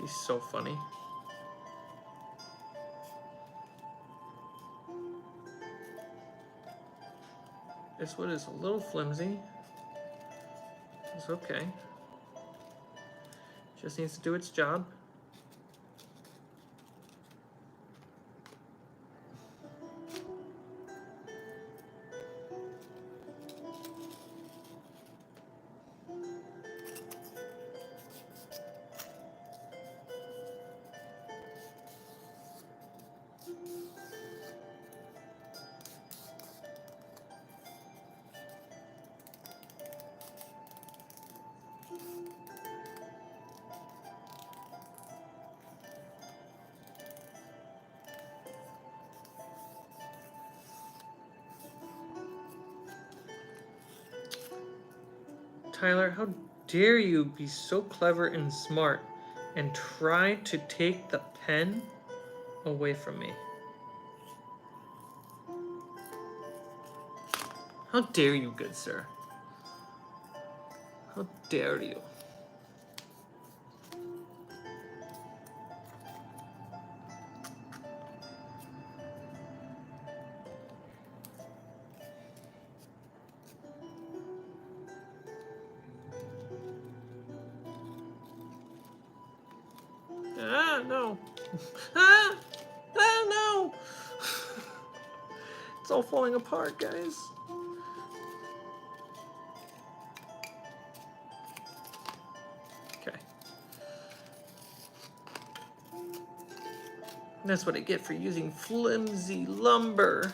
He's so funny. This wood is a little flimsy. It's okay. Just needs to do its job. Tyler, how dare you be so clever and smart and try to take the pen away from me? How dare you, good sir? How dare you? Ah, no. Ah! no! It's all falling apart, guys. Okay. That's what I get for using flimsy lumber.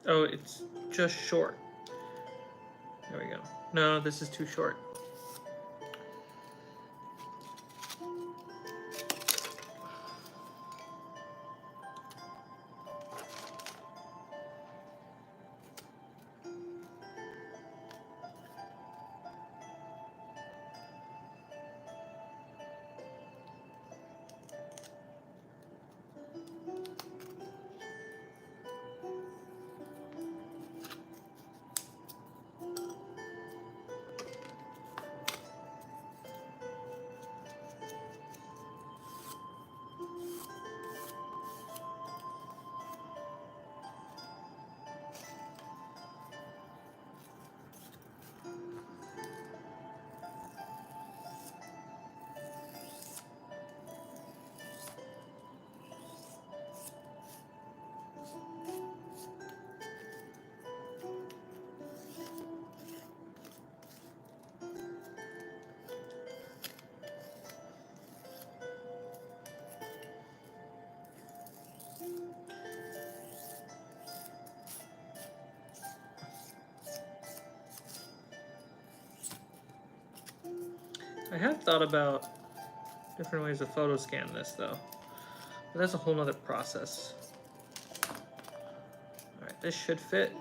Oh, it's just short. There we go. No, this is too short. I have thought about different ways to photo scan this though. But that's a whole nother process. Alright, this should fit.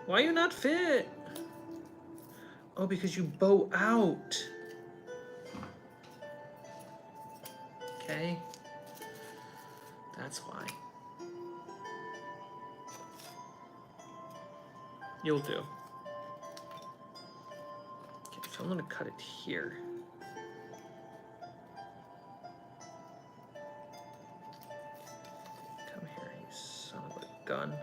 Why you not fit? Oh, because you bow out. Okay. That's why. You'll do. Okay, so I'm gonna cut it here. Come here, you son of a gun.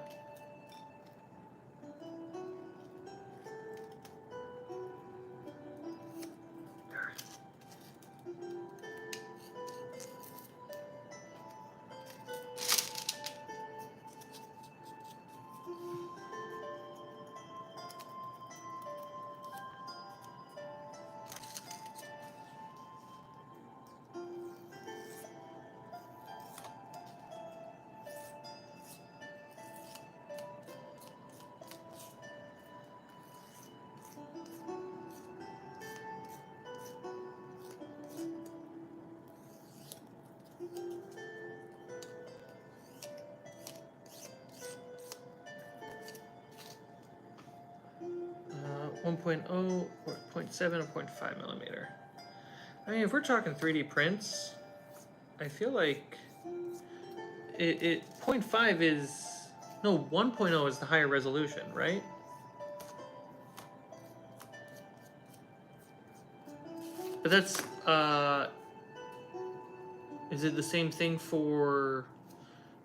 Uh, 1.0 or 0.7 or 0.5 millimeter. I mean, if we're talking 3D prints, I feel like it 0.5 is, no, 1.0 is the higher resolution, right? But that's, is it the same thing for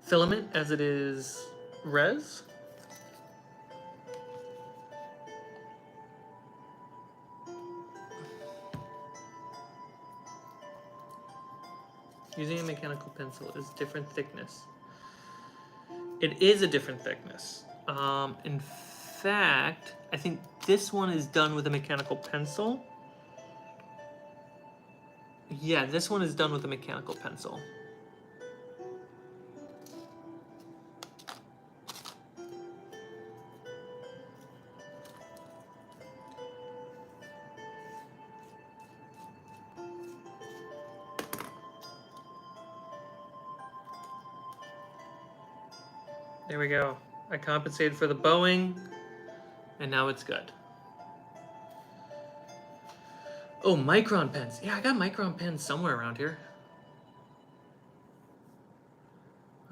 filament as it is res? Using a mechanical pencil is different thickness. It is a different thickness. In fact, I think this one is done with a mechanical pencil. Yeah, this one is done with a mechanical pencil. There we go. I compensated for the bowing, and now it's good. Oh, micron pens. Yeah, I got micron pens somewhere around here.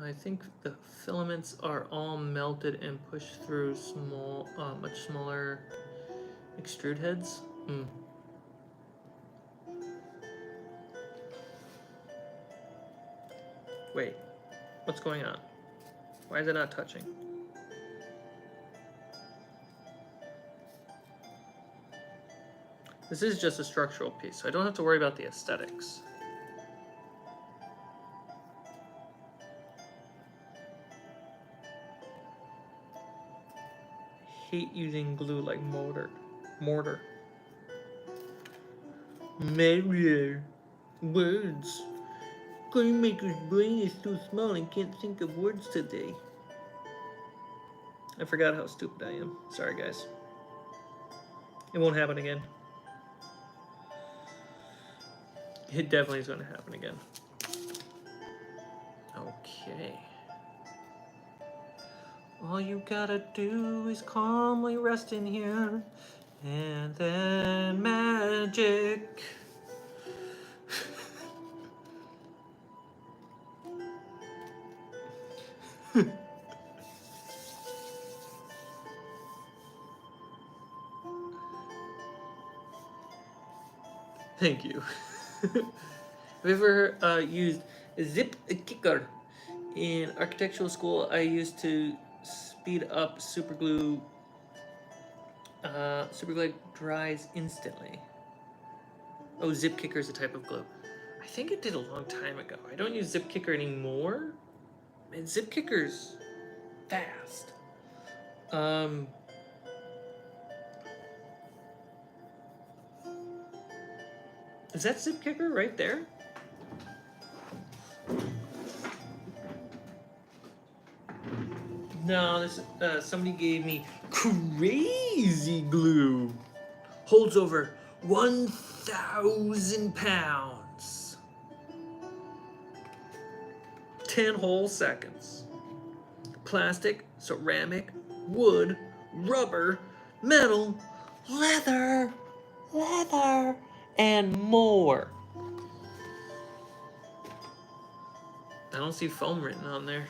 I think the filaments are all melted and pushed through small, much smaller extrude heads. Wait, what's going on? Why is it not touching? This is just a structural piece, so I don't have to worry about the aesthetics. I hate using glue like mortar. Mario. Words. Maker's brain is too small and can't think of words today. I forgot how stupid I am. Sorry, guys. It won't happen again. It definitely is going to happen again. Okay. All you gotta do is calmly rest in here, and then magic. Thank you. Have you ever used a zip kicker? In architectural school, I used to speed up superglue. Superglue dries instantly. Oh, zip kicker is a type of glue. I think it did a long time ago. I don't use zip kicker anymore. Man, zip kicker's fast. Is that zip kicker right there? No, this somebody gave me crazy glue. Holds over 1,000 pounds. 10 whole seconds. Plastic, ceramic, wood, rubber, metal, leather, and more. I don't see foam written on there.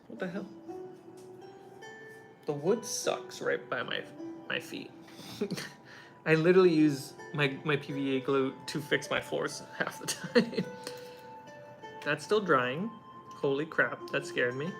What the hell? The wood sucks right by my feet. I literally use my PVA glue to fix my floors half the time. That's still drying. Holy crap, that scared me.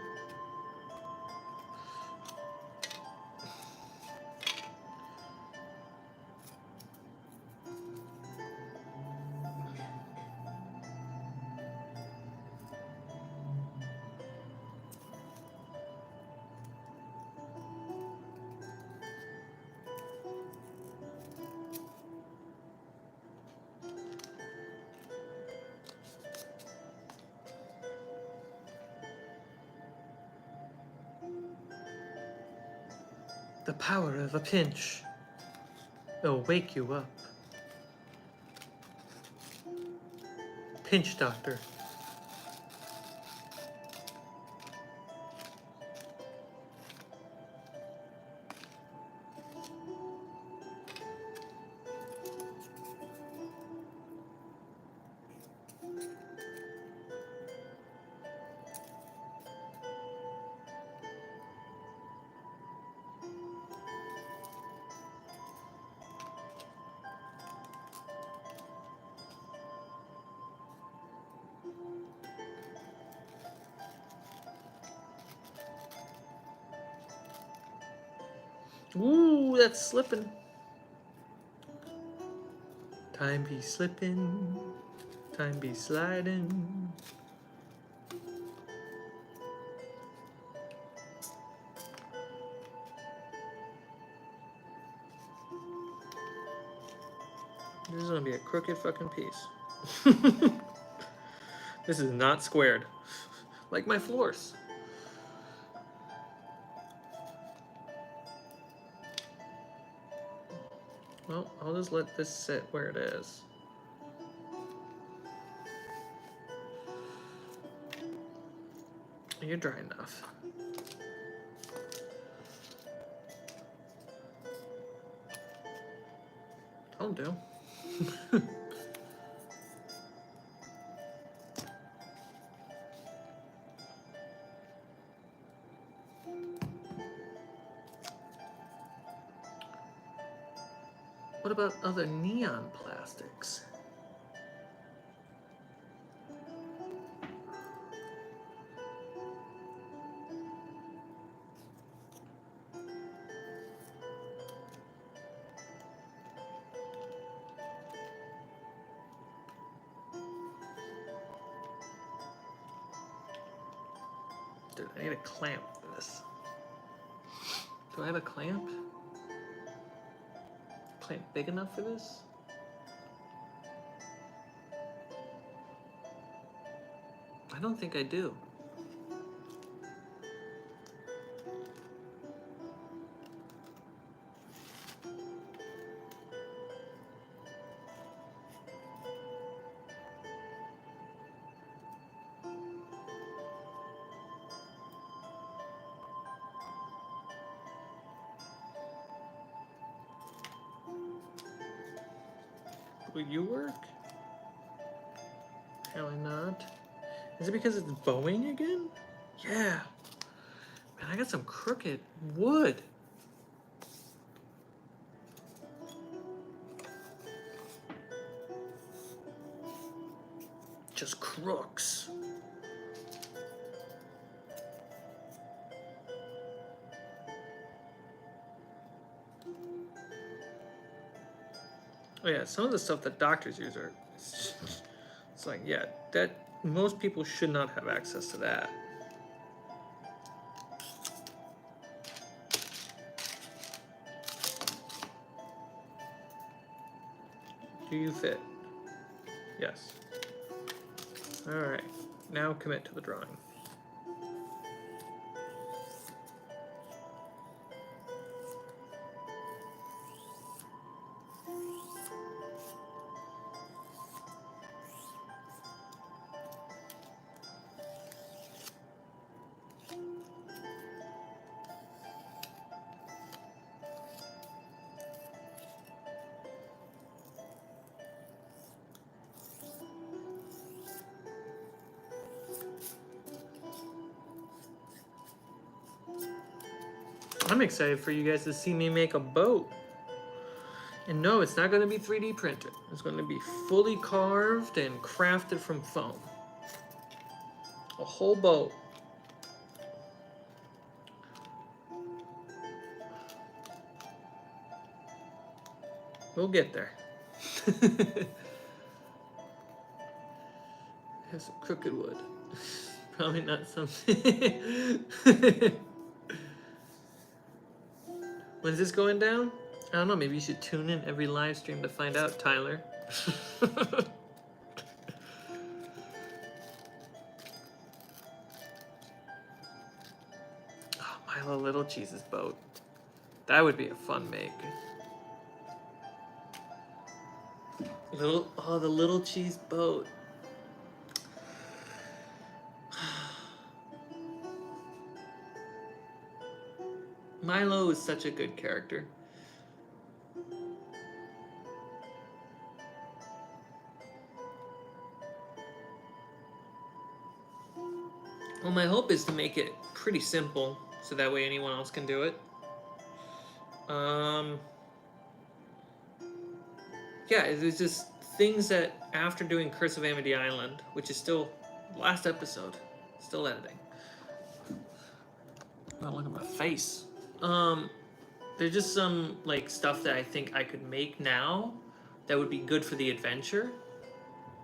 The power of a pinch. It'll wake you up. Pinch doctor. Ooh, that's slipping. Time be slipping. Time be sliding. This is gonna be a crooked fucking piece. This is not squared. Like my floors. Well, I'll just let this sit where it is. You're dry enough. I'll do. What about other neon plastics? Dude, I need a clamp for this. Do I have a clamp? Clamp big enough for this? I don't think I do. Will you work? Apparently not. Is it because it's bowing again? Yeah. Man, I got some crooked wood. Just crooks. Oh yeah, some of the stuff that doctors use are, it's like, yeah, that most people should not have access to that. Do you fit? Yes. All right, now commit to the drawing. I'm excited for you guys to see me make a boat. And no, it's not going to be 3D printed. It's going to be fully carved and crafted from foam. A whole boat. We'll get there. Have some crooked wood. Probably not something. When's this going down? I don't know, maybe you should tune in every live stream to find out, Tyler. Oh, Milo Little Cheese's boat. That would be a fun make. The Little Cheese boat. Milo is such a good character. Well, my hope is to make it pretty simple, so that way anyone else can do it. Yeah, it's just things that after doing Curse of Amity Island, which is still last episode, still editing. Oh, look at my face. There's just some like stuff that I think I could make now that would be good for the adventure,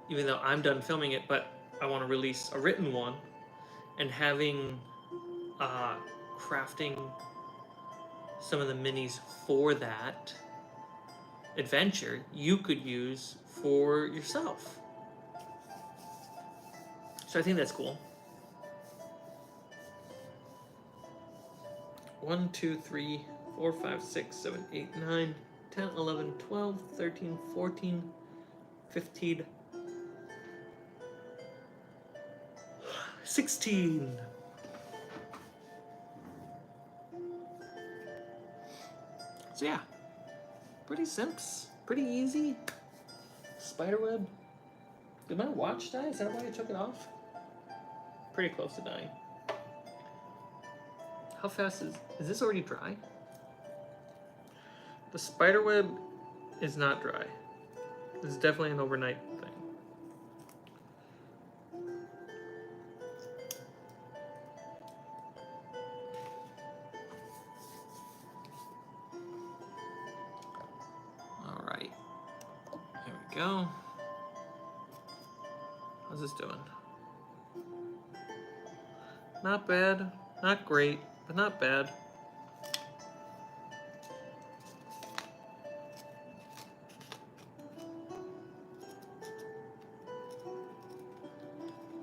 even though I'm done filming it, but I want to release a written one, and having crafting some of the minis for that adventure you could use for yourself. So I think that's cool. 1, 2, 3, 4, 5, 6, 7, 8, 9, 10, 11, 12, 13, 14, 15, 16. So yeah, pretty simps, pretty easy. Spiderweb. Did my watch die? Is that why I took it off? Pretty close to dying. How fast is this already dry? The spiderweb is not dry. This is definitely an overnight thing. All right, here we go. How's this doing? Not bad, not great, but not bad.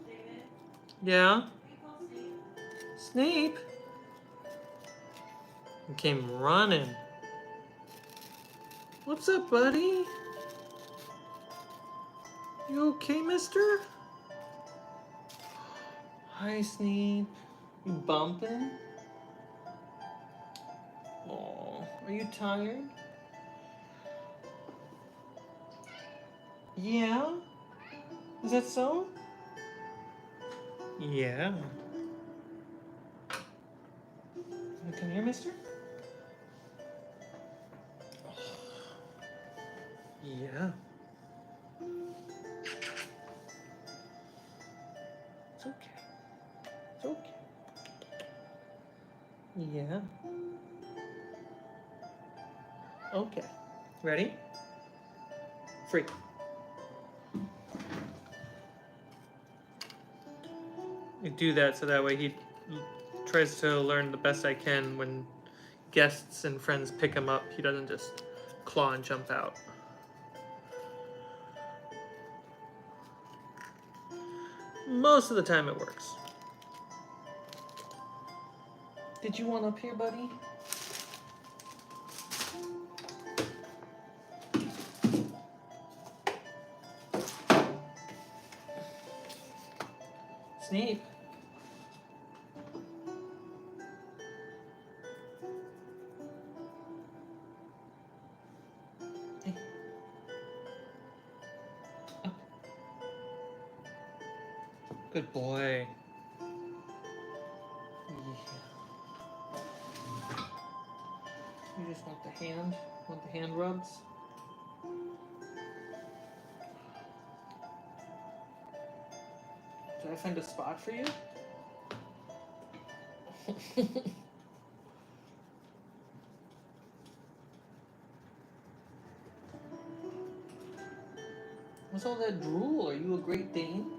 David, Yeah, can you call Snape? Snape. He came running. What's up, buddy? You okay, mister? Hi, Snape. You bumping? Oh, are you tired? Yeah? Is that so? Yeah. Wanna come here, mister? Yeah. It's okay. It's okay. Yeah. Okay. Ready? Free. You do that so that way he tries to learn the best I can when guests and friends pick him up. He doesn't just claw and jump out. Most of the time it works. Did you want up here, buddy? Snape. Hey. Up. Good boy. Yeah. You just want the hand? Want the hand rubs? Did I find a spot for you? What's all that drool? Are you a Great Dane?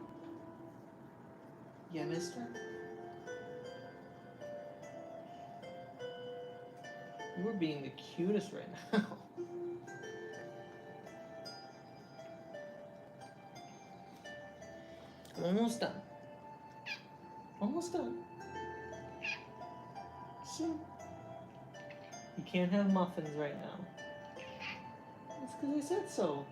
Yeah, mister? You are being the cutest right now. I'm almost done. Almost done. See? You can't have muffins right now. That's because I said so.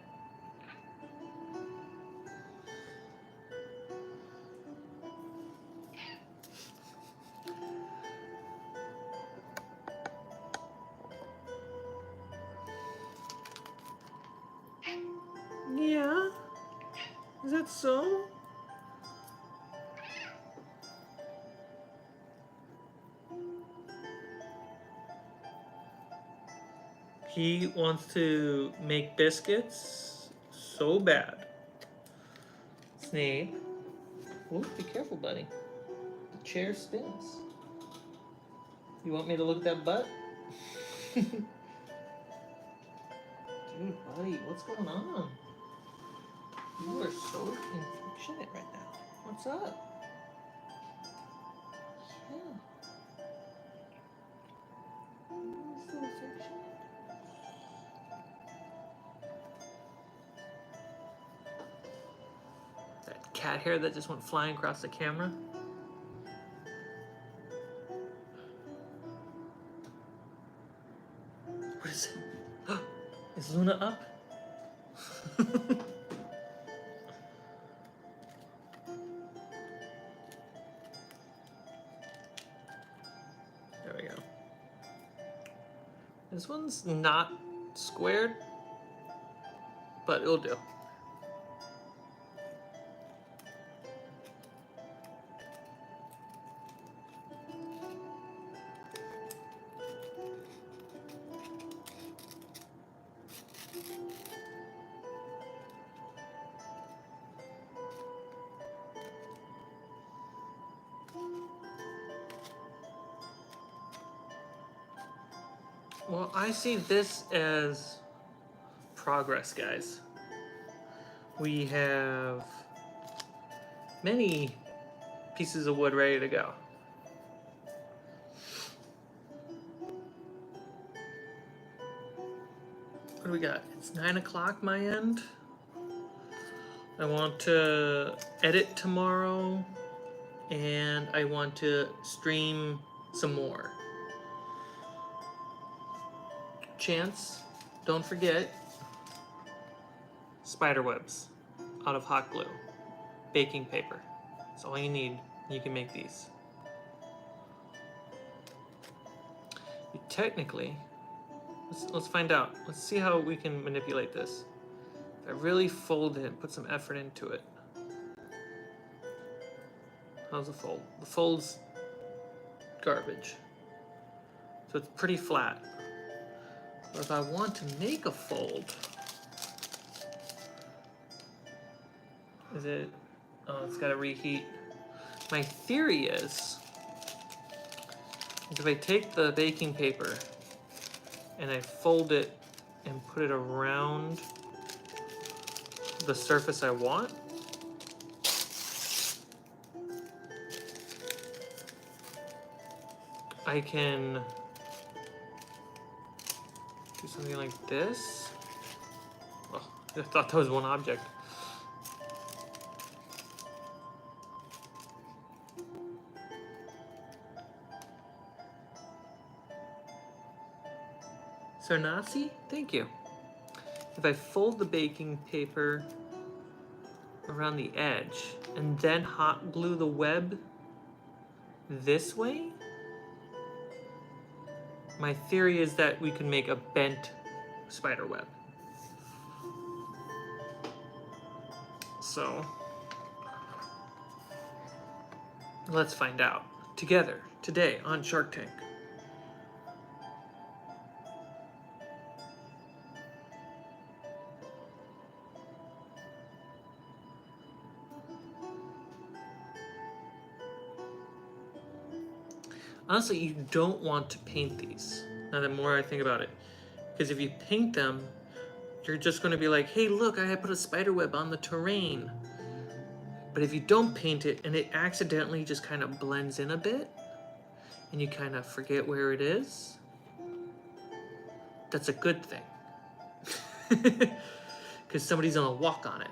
Yeah? Is that so? He wants to make biscuits so bad. Snape. Oh, be careful, buddy. The chair spins. You want me to look at that butt? Dude, buddy, what's going on? You are so affectionate right now. What's up? Yeah. You're so affectionate. That cat hair that just went flying across the camera. What is it? Is Luna up? There we go. This one's not squared, but it'll do. Well, I see this as progress, guys. We have many pieces of wood ready to go. What do we got? It's 9 o'clock my end. I want to edit tomorrow and I want to stream some more. Chance, don't forget spider webs out of hot glue, baking paper. That's all you need. You can make these. You technically, let's find out. Let's see how we can manipulate this. If I really fold it and put some effort into it. How's the fold? The fold's garbage. So it's pretty flat. But if I want to make a fold, is it, oh, it's gotta reheat. My theory is if I take the baking paper and I fold it and put it around the surface I want, I can do something like this. Oh, I thought that was one object. Sarnasi, thank you. If I fold the baking paper around the edge and then hot glue the web this way, my theory is that we can make a bent spider web. So let's find out together today on Shark Tank. Honestly, you don't want to paint these. Now, the more I think about it, because if you paint them, you're just going to be like, hey, look, I put a spider web on the terrain. But if you don't paint it and it accidentally just kind of blends in a bit and you kind of forget where it is, that's a good thing. Because somebody's going to walk on it.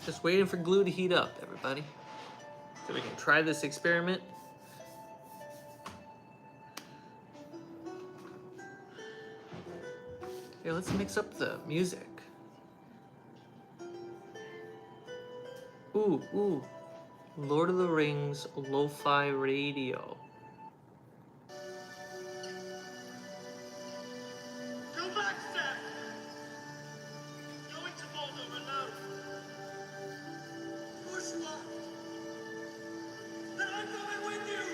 Just waiting for glue to heat up, everybody. So we can try this experiment. Okay, let's mix up the music. Ooh. Lord of the Rings lo-fi radio. Go back, Sam! Go into Moldova now! Push left! Then I'm going with you!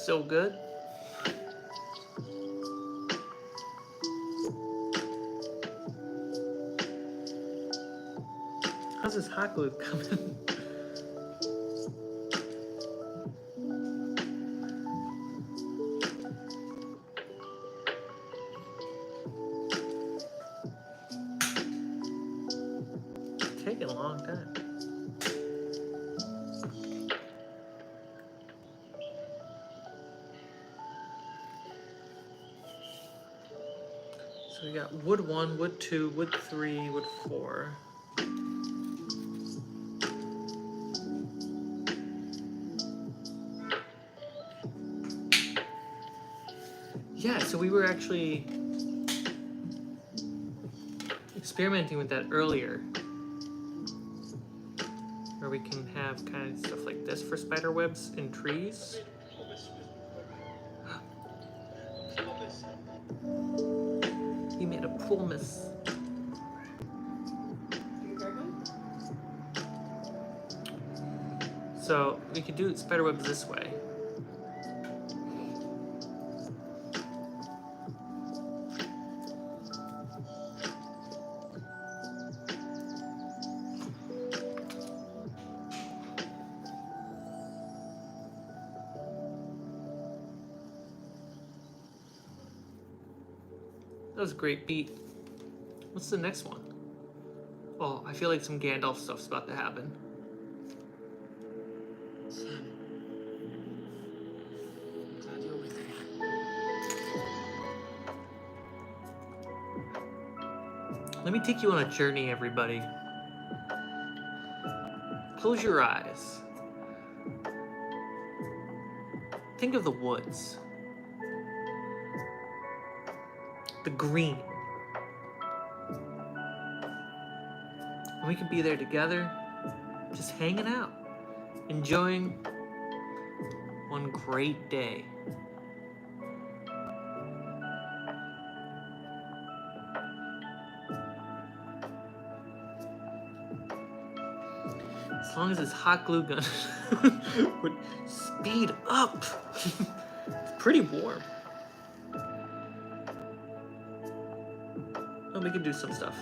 so good. How's this hot glue coming? Taking a long time. So we got wood 1, wood 2, wood 3, wood 4. Yeah, so we were actually experimenting with that earlier, where we can have kind of stuff like this for spider webs in trees. He made a promise. So we could do spider webs this way. That was a great beat. What's the next one? Oh, I feel like some Gandalf stuff's about to happen. Son, I'm glad you're with me. Let me take you on a journey, everybody. Close your eyes. Think of the woods. The green. And we could be there together, just hanging out, enjoying one great day. As long as this hot glue gun would speed up. It's pretty warm. Oh, we can do some stuff.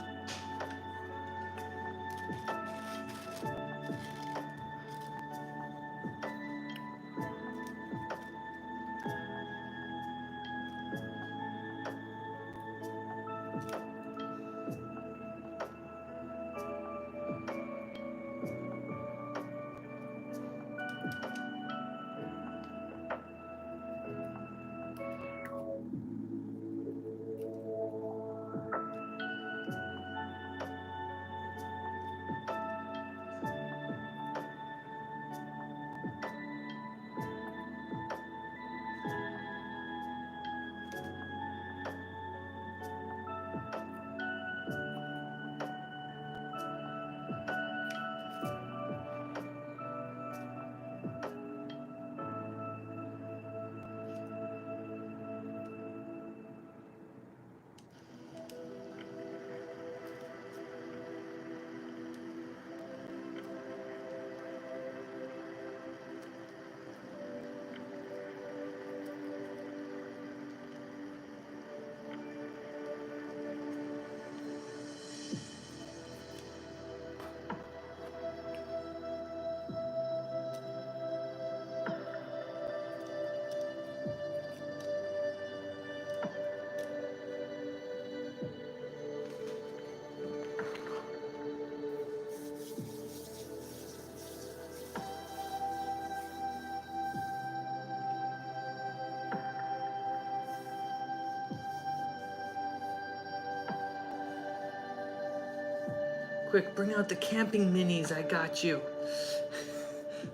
Quick, bring out the camping minis, I got you.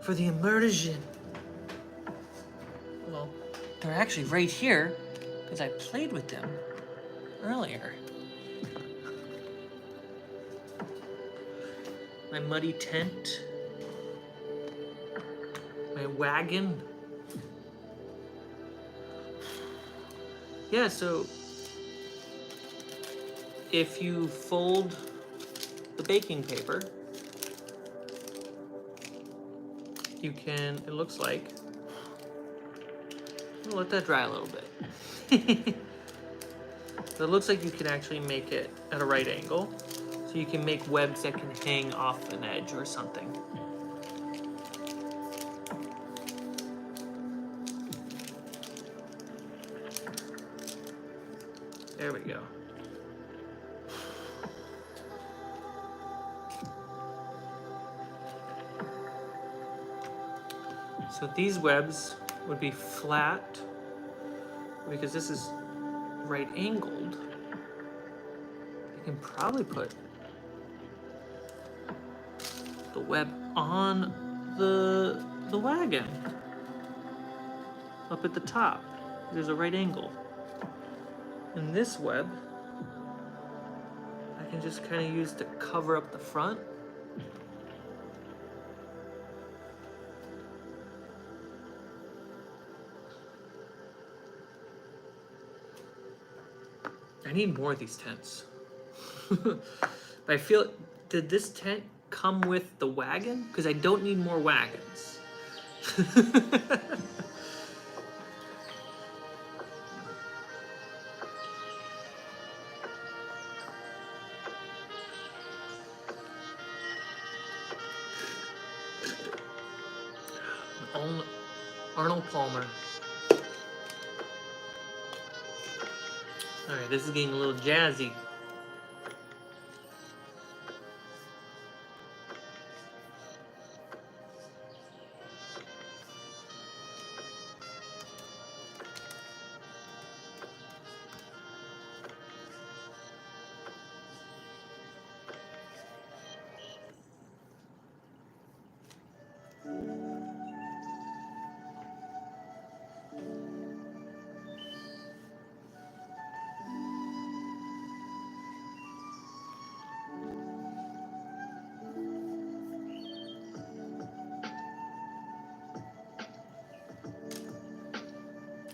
For the immersion. Well, they're actually right here, because I played with them earlier. My muddy tent. My wagon. Yeah, so if you fold the baking paper, you can, it looks like, We'll let that dry a little bit. So it looks like you can actually make it at a right angle. So you can make webs that can hang off an edge or something. There we go. So these webs would be flat because this is right angled. You can probably put the web on the wagon up at the top. There's a right angle. And this web I can just kind of use to cover up the front. I need more of these tents. But I feel, did this tent come with the wagon? Because I don't need more wagons. Arnold Palmer. Alright, this is getting a little jazzy.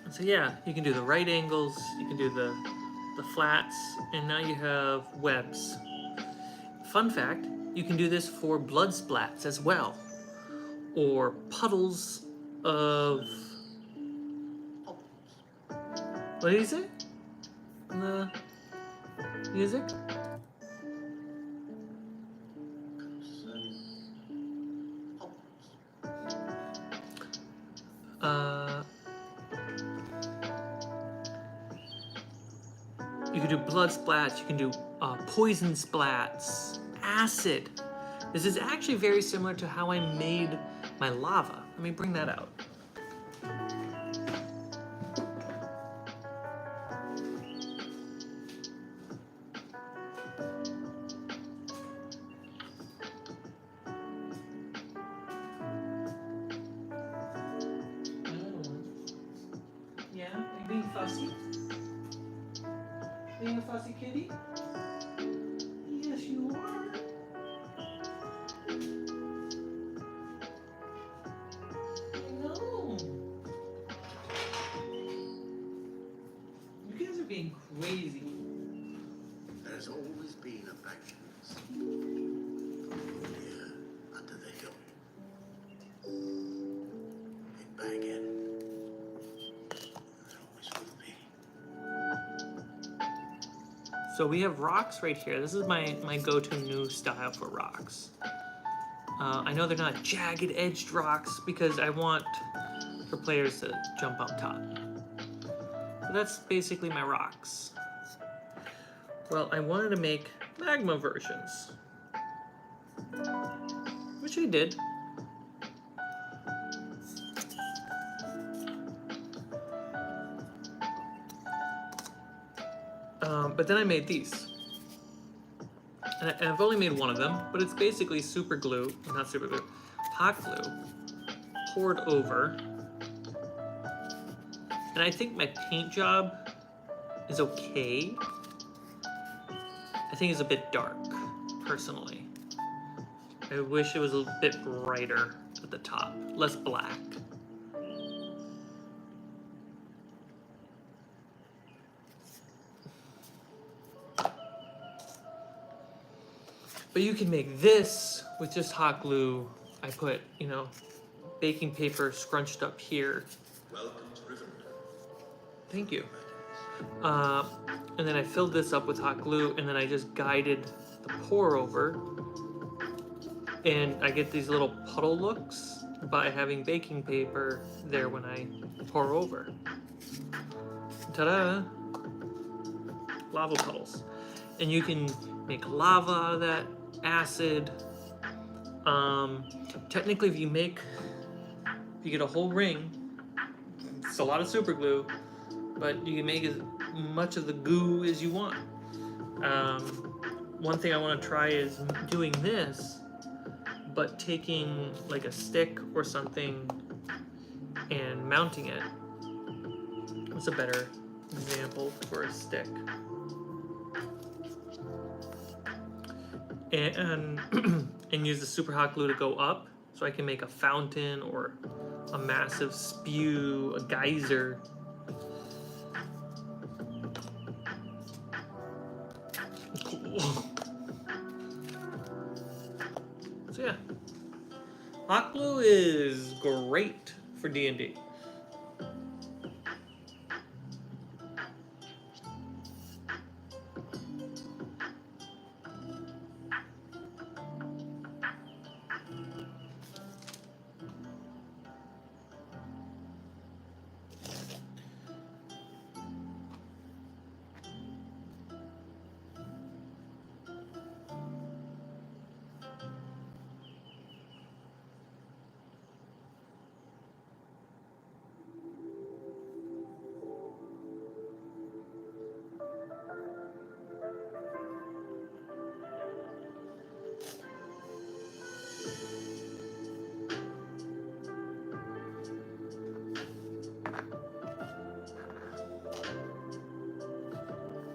So yeah, you can do the right angles, you can do the flats, and now you have webs. Fun fact, you can do this for blood splats as well, or puddles of... What did he say in the music? You can do blood splats, you can do poison splats, acid. This is actually very similar to how I made my lava. Let me bring that out. Yeah, are you being fussy? Being a fussy kitty? Yes, you are. I know. You guys are being crazy. There's always been affections. Here, under the hill. In Baghead. There always will be. So we have rocks right here. This is my go-to new style for rocks. I know they're not jagged edged rocks because I want for players to jump up top. But that's basically my rocks. Well, I wanted to make magma versions, which I did. But then I made these. And I've only made one of them, but it's basically super glue, not super glue, hot glue, poured over. And I think my paint job is okay. I think it's a bit dark, personally. I wish it was a bit brighter at the top, less black. But you can make this with just hot glue. I put, baking paper scrunched up here. Welcome to Rivendell. Thank you. And then I filled this up with hot glue, and then I just guided the pour over. And I get these little puddle looks by having baking paper there when I pour over. Ta-da! Lava puddles. And you can make lava out of that, acid. Technically, if you get a whole ring, it's a lot of super glue, but you can make as much of the goo as you want. One thing I want to try is doing this, but taking like a stick or something and mounting it. What's a better example for a stick? And and use the super hot glue to go up, so I can make a fountain or a massive spew, a geyser. Cool. So yeah, hot glue is great for D&D.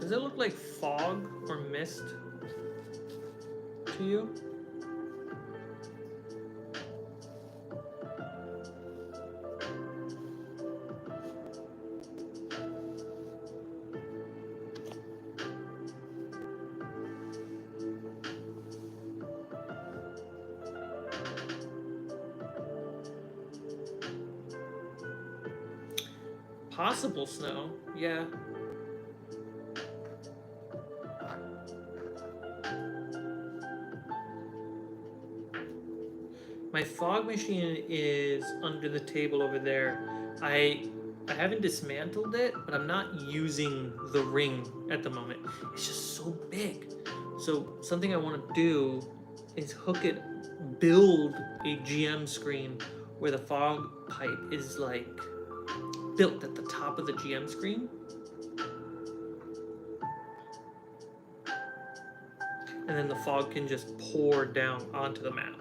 Does it look like fog or mist to you? Possible snow, yeah. My fog machine is under the table over there. I haven't dismantled it, but I'm not using the ring at the moment. It's just so big. So something I want to do is build a GM screen where the fog pipe is like built at the top of the GM screen. And then the fog can just pour down onto the map.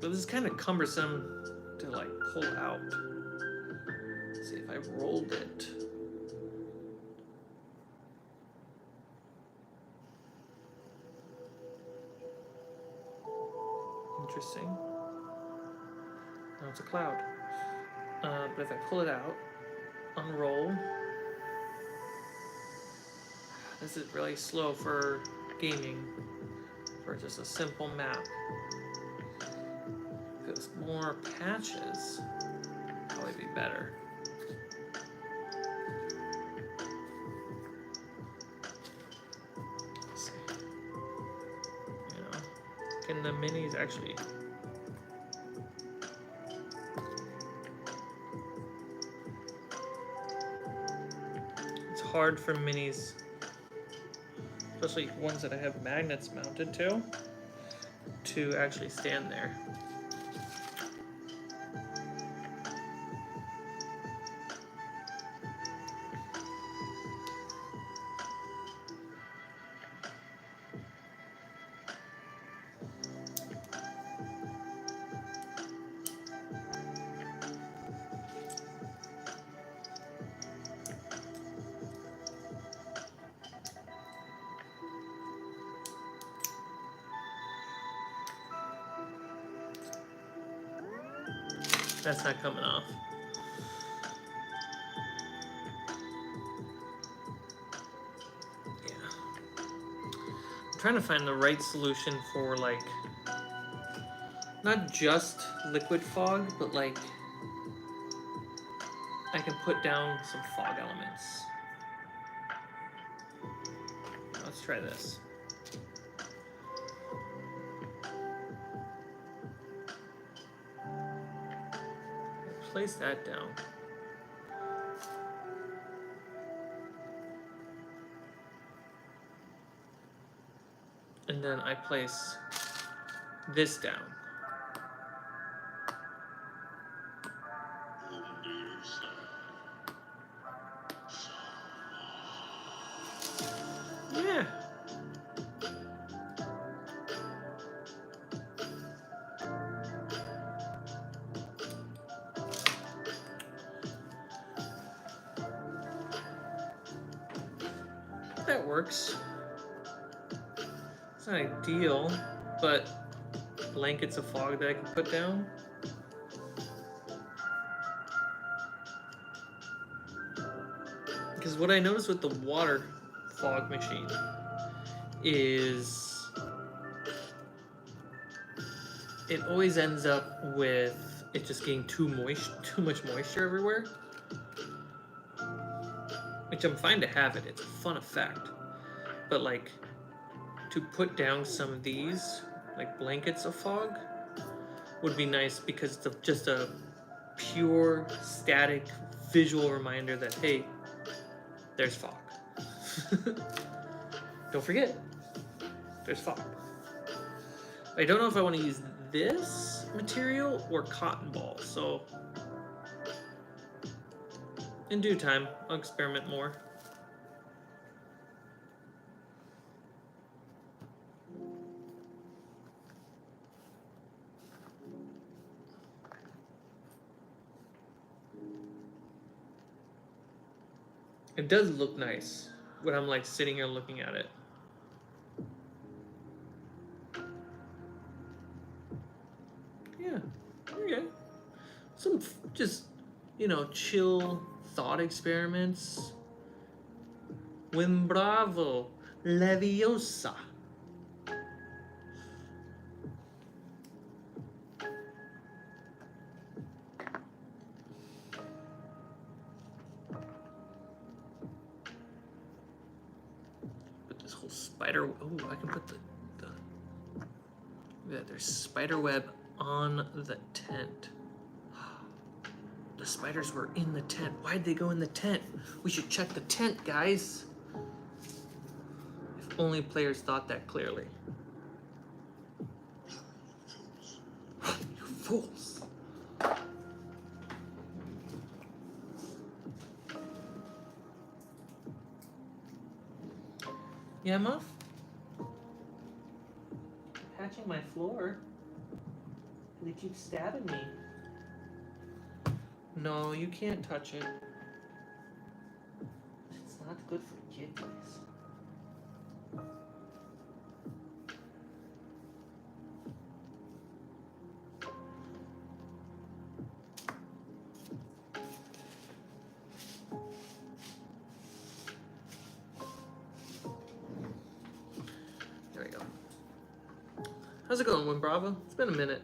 But this is kind of cumbersome to like pull out. Let's see if I rolled it. Interesting. Now it's a cloud. But if I pull it out, unroll. This is really slow for gaming, for just a simple map. If it was more patches, probably be better. Let's see. You know, can the minis actually? It's hard for minis, especially ones that I have magnets mounted to actually stand there. That's not coming off. Yeah. I'm trying to find the right solution for like not just liquid fog, but like I can put down some fog elements. Let's try this. Place that down. And then I place this down. Yeah. That works. It's not ideal, but blankets of fog that I can put down. Because what I noticed with the water fog machine is it always ends up with it just getting too much moisture everywhere. Which I'm fine to have it, it's a fun effect. But like, to put down some of these, like blankets of fog, would be nice because it's just a pure, static, visual reminder that, hey, there's fog. Don't forget, there's fog. I don't know if I want to use this material or cotton balls, so in due time, I'll experiment more. It does look nice when I'm like sitting here looking at it. Yeah, okay. Some just, you know, chill thought experiments. Win bravo, Leviosa. Put this whole spider. Oh, I can put the yeah, there's spider web on the tent. The spiders were in the tent. Why'd they go in the tent? We should check the tent, guys. If only players thought that clearly. You fools. Yeah, Muff? Patching my floor. They keep stabbing me. No, you can't touch it. It's not good for kidneys. There we go. How's it going, Win Bravo? It's been a minute.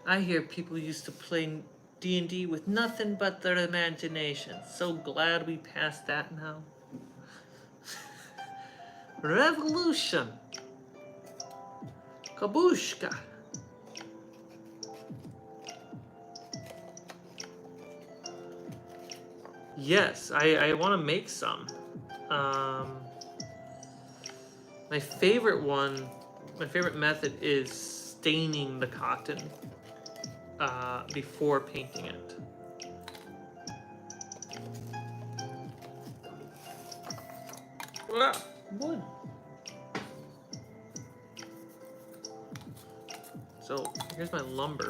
I hear people used to play D&D with nothing but their imagination. So glad we passed that now. Revolution. Kabushka. Yes, I want to make some. My favorite method is staining the cotton before painting it. Wood. So here's my lumber.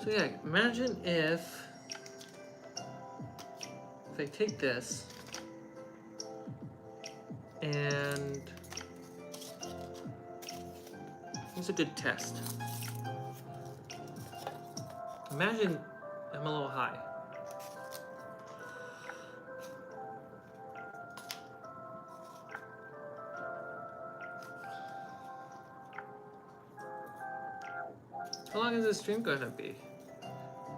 So yeah, imagine if if I take this and here's a good test. Imagine I'm a little high. How long is this stream going to be?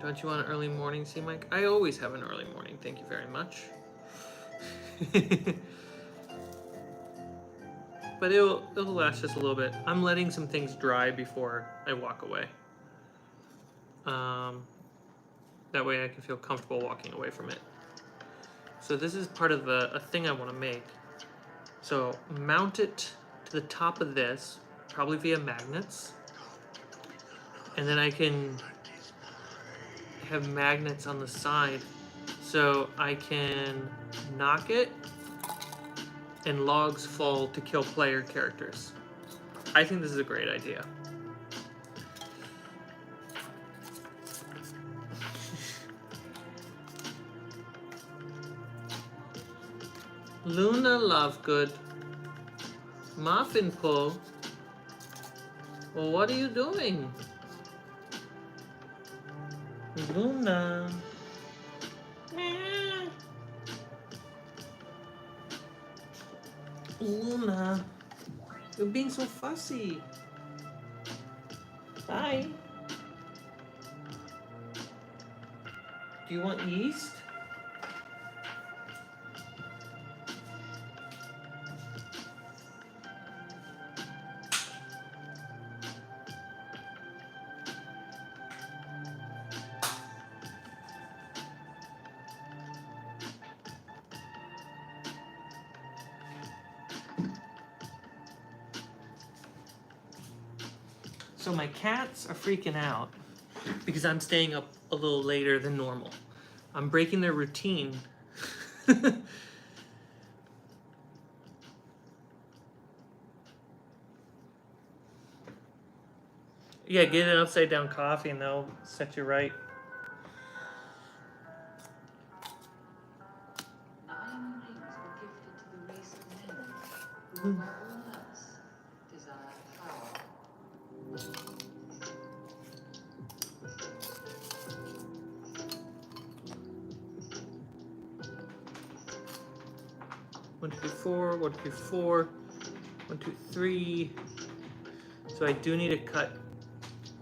Don't you want an early morning, Cmike? I always have an early morning, thank you very much. But it'll last just a little bit. I'm letting some things dry before I walk away. That way I can feel comfortable walking away from it. So this is part of a thing I want to make. So mount it to the top of this, probably via magnets. And then I can have magnets on the side so I can knock it and logs fall to kill player characters. I think this is a great idea. Luna Lovegood, Muffin Pull. Well, what are you doing? Luna. Luna, you're being so fussy. Hi. Do you want yeast? So my cats are freaking out because I'm staying up a little later than normal. I'm breaking their routine. Yeah, get an upside down coffee and they'll set you right. 9 rings were gifted to the race of men, who above all else desire power. 1, 2, 4, 1, 2, 4, 1, 2, 3. So I do need to cut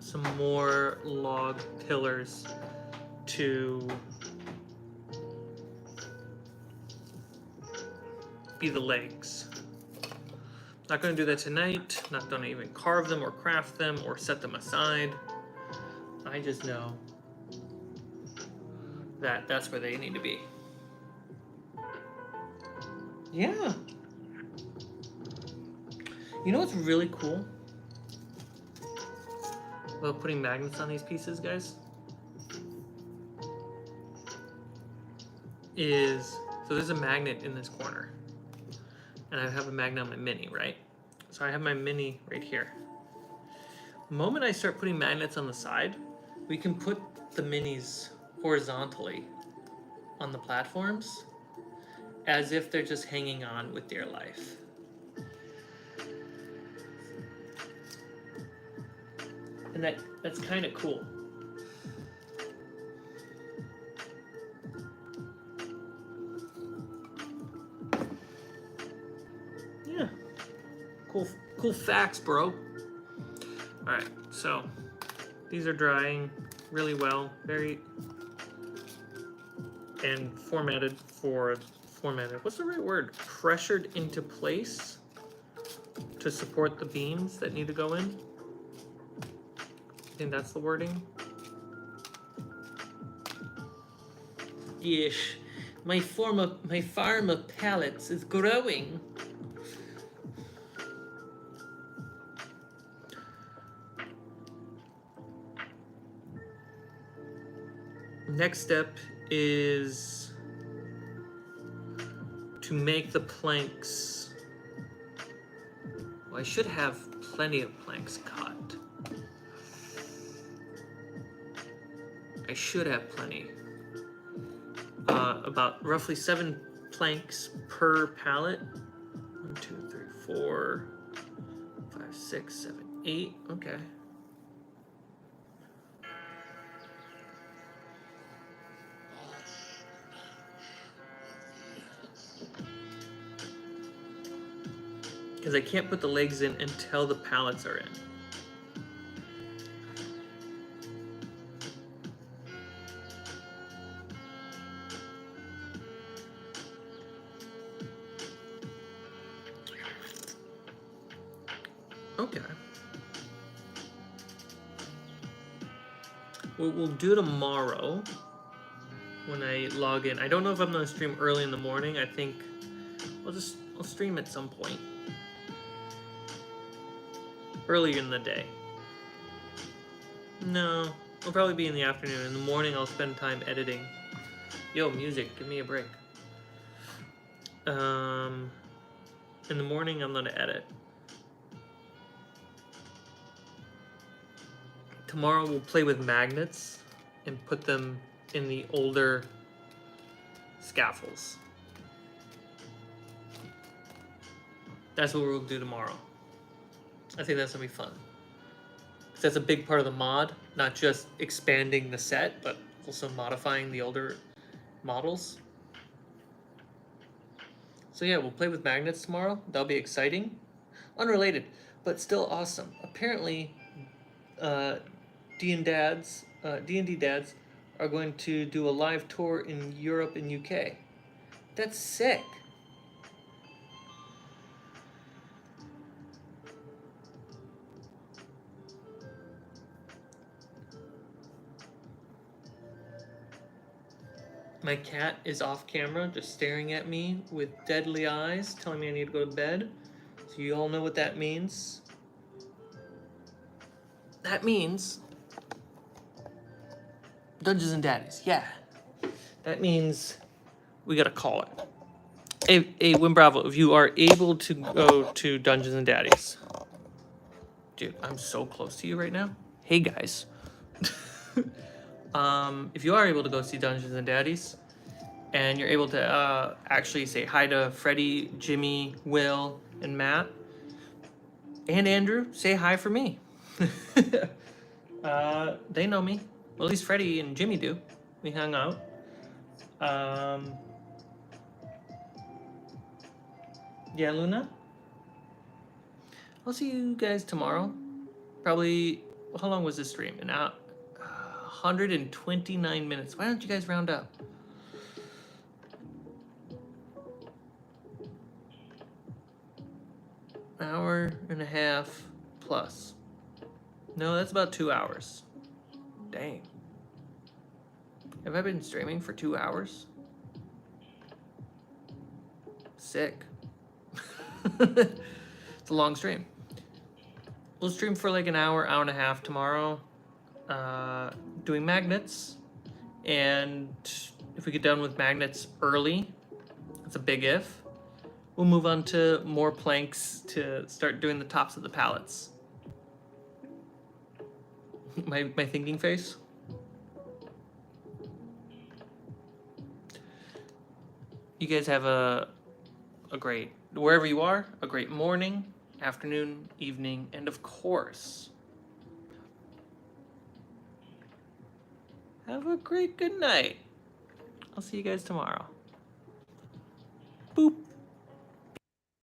some more log pillars to be the legs. Not going to do that tonight. Not going to even carve them or craft them or set them aside. I just know that that's where they need to be. Yeah. You know what's really cool about putting magnets on these pieces, guys? So there's a magnet in this corner. And I have a magnet on my mini, right? So I have my mini right here. The moment I start putting magnets on the side, we can put the minis horizontally on the platforms as if they're just hanging on with dear life. And that's kind of cool. Yeah. Cool facts, bro. All right, so these are drying really well, and formatted. What's the right word? Pressured into place to support the beams that need to go in. I think that's the wording. Yes, my farm of pallets is growing. Next step is to make the planks. Well, I should have plenty of planks cut. A about roughly 7 planks per pallet. 1, 2, 3, 4, 5, 6, 7, 8. Okay. Because I can't put the legs in until the pallets are in. Okay. What we'll do tomorrow when I log in, I don't know if I'm gonna stream early in the morning. I think I'll stream at some point earlier in the day. No, it'll probably be in the afternoon. In the morning, I'll spend time editing. Yo, music, give me a break. In the morning, I'm gonna edit. Tomorrow, we'll play with magnets and put them in the older scaffolds. That's what we'll do tomorrow. I think that's gonna be fun. Because that's a big part of the mod, not just expanding the set, but also modifying the older models. So yeah, we'll play with magnets tomorrow. That'll be exciting. Unrelated, but still awesome. Apparently, D&D dads are going to do a live tour in Europe and UK. That's sick. My cat is off camera, just staring at me with deadly eyes, telling me I need to go to bed. So you all know what that means. That means Dungeons and Daddies, yeah. That means we gotta call it. Hey, Win Bravo, if you are able to go to Dungeons and Daddies. Dude, I'm so close to you right now. Hey guys. If you are able to go see Dungeons and Daddies, and you're able to actually say hi to Freddie, Jimmy, Will, and Matt, and Andrew, say hi for me. They know me. Well, at least Freddie and Jimmy do. We hung out. Yeah, Luna? I'll see you guys tomorrow. Probably, how long was this stream? An hour, 129 minutes. Why don't you guys round up? Hour and a half plus. No, that's about 2 hours. Dang. Have I been streaming for 2 hours? Sick. It's a long stream. We'll stream for like an hour, hour and a half tomorrow, doing magnets. And if we get done with magnets early, that's a big if, we'll move on to more planks to start doing the tops of the pallets. My thinking face? You guys have a great, wherever you are, a great morning, afternoon, evening, and of course, have a great good night. I'll see you guys tomorrow. Boop.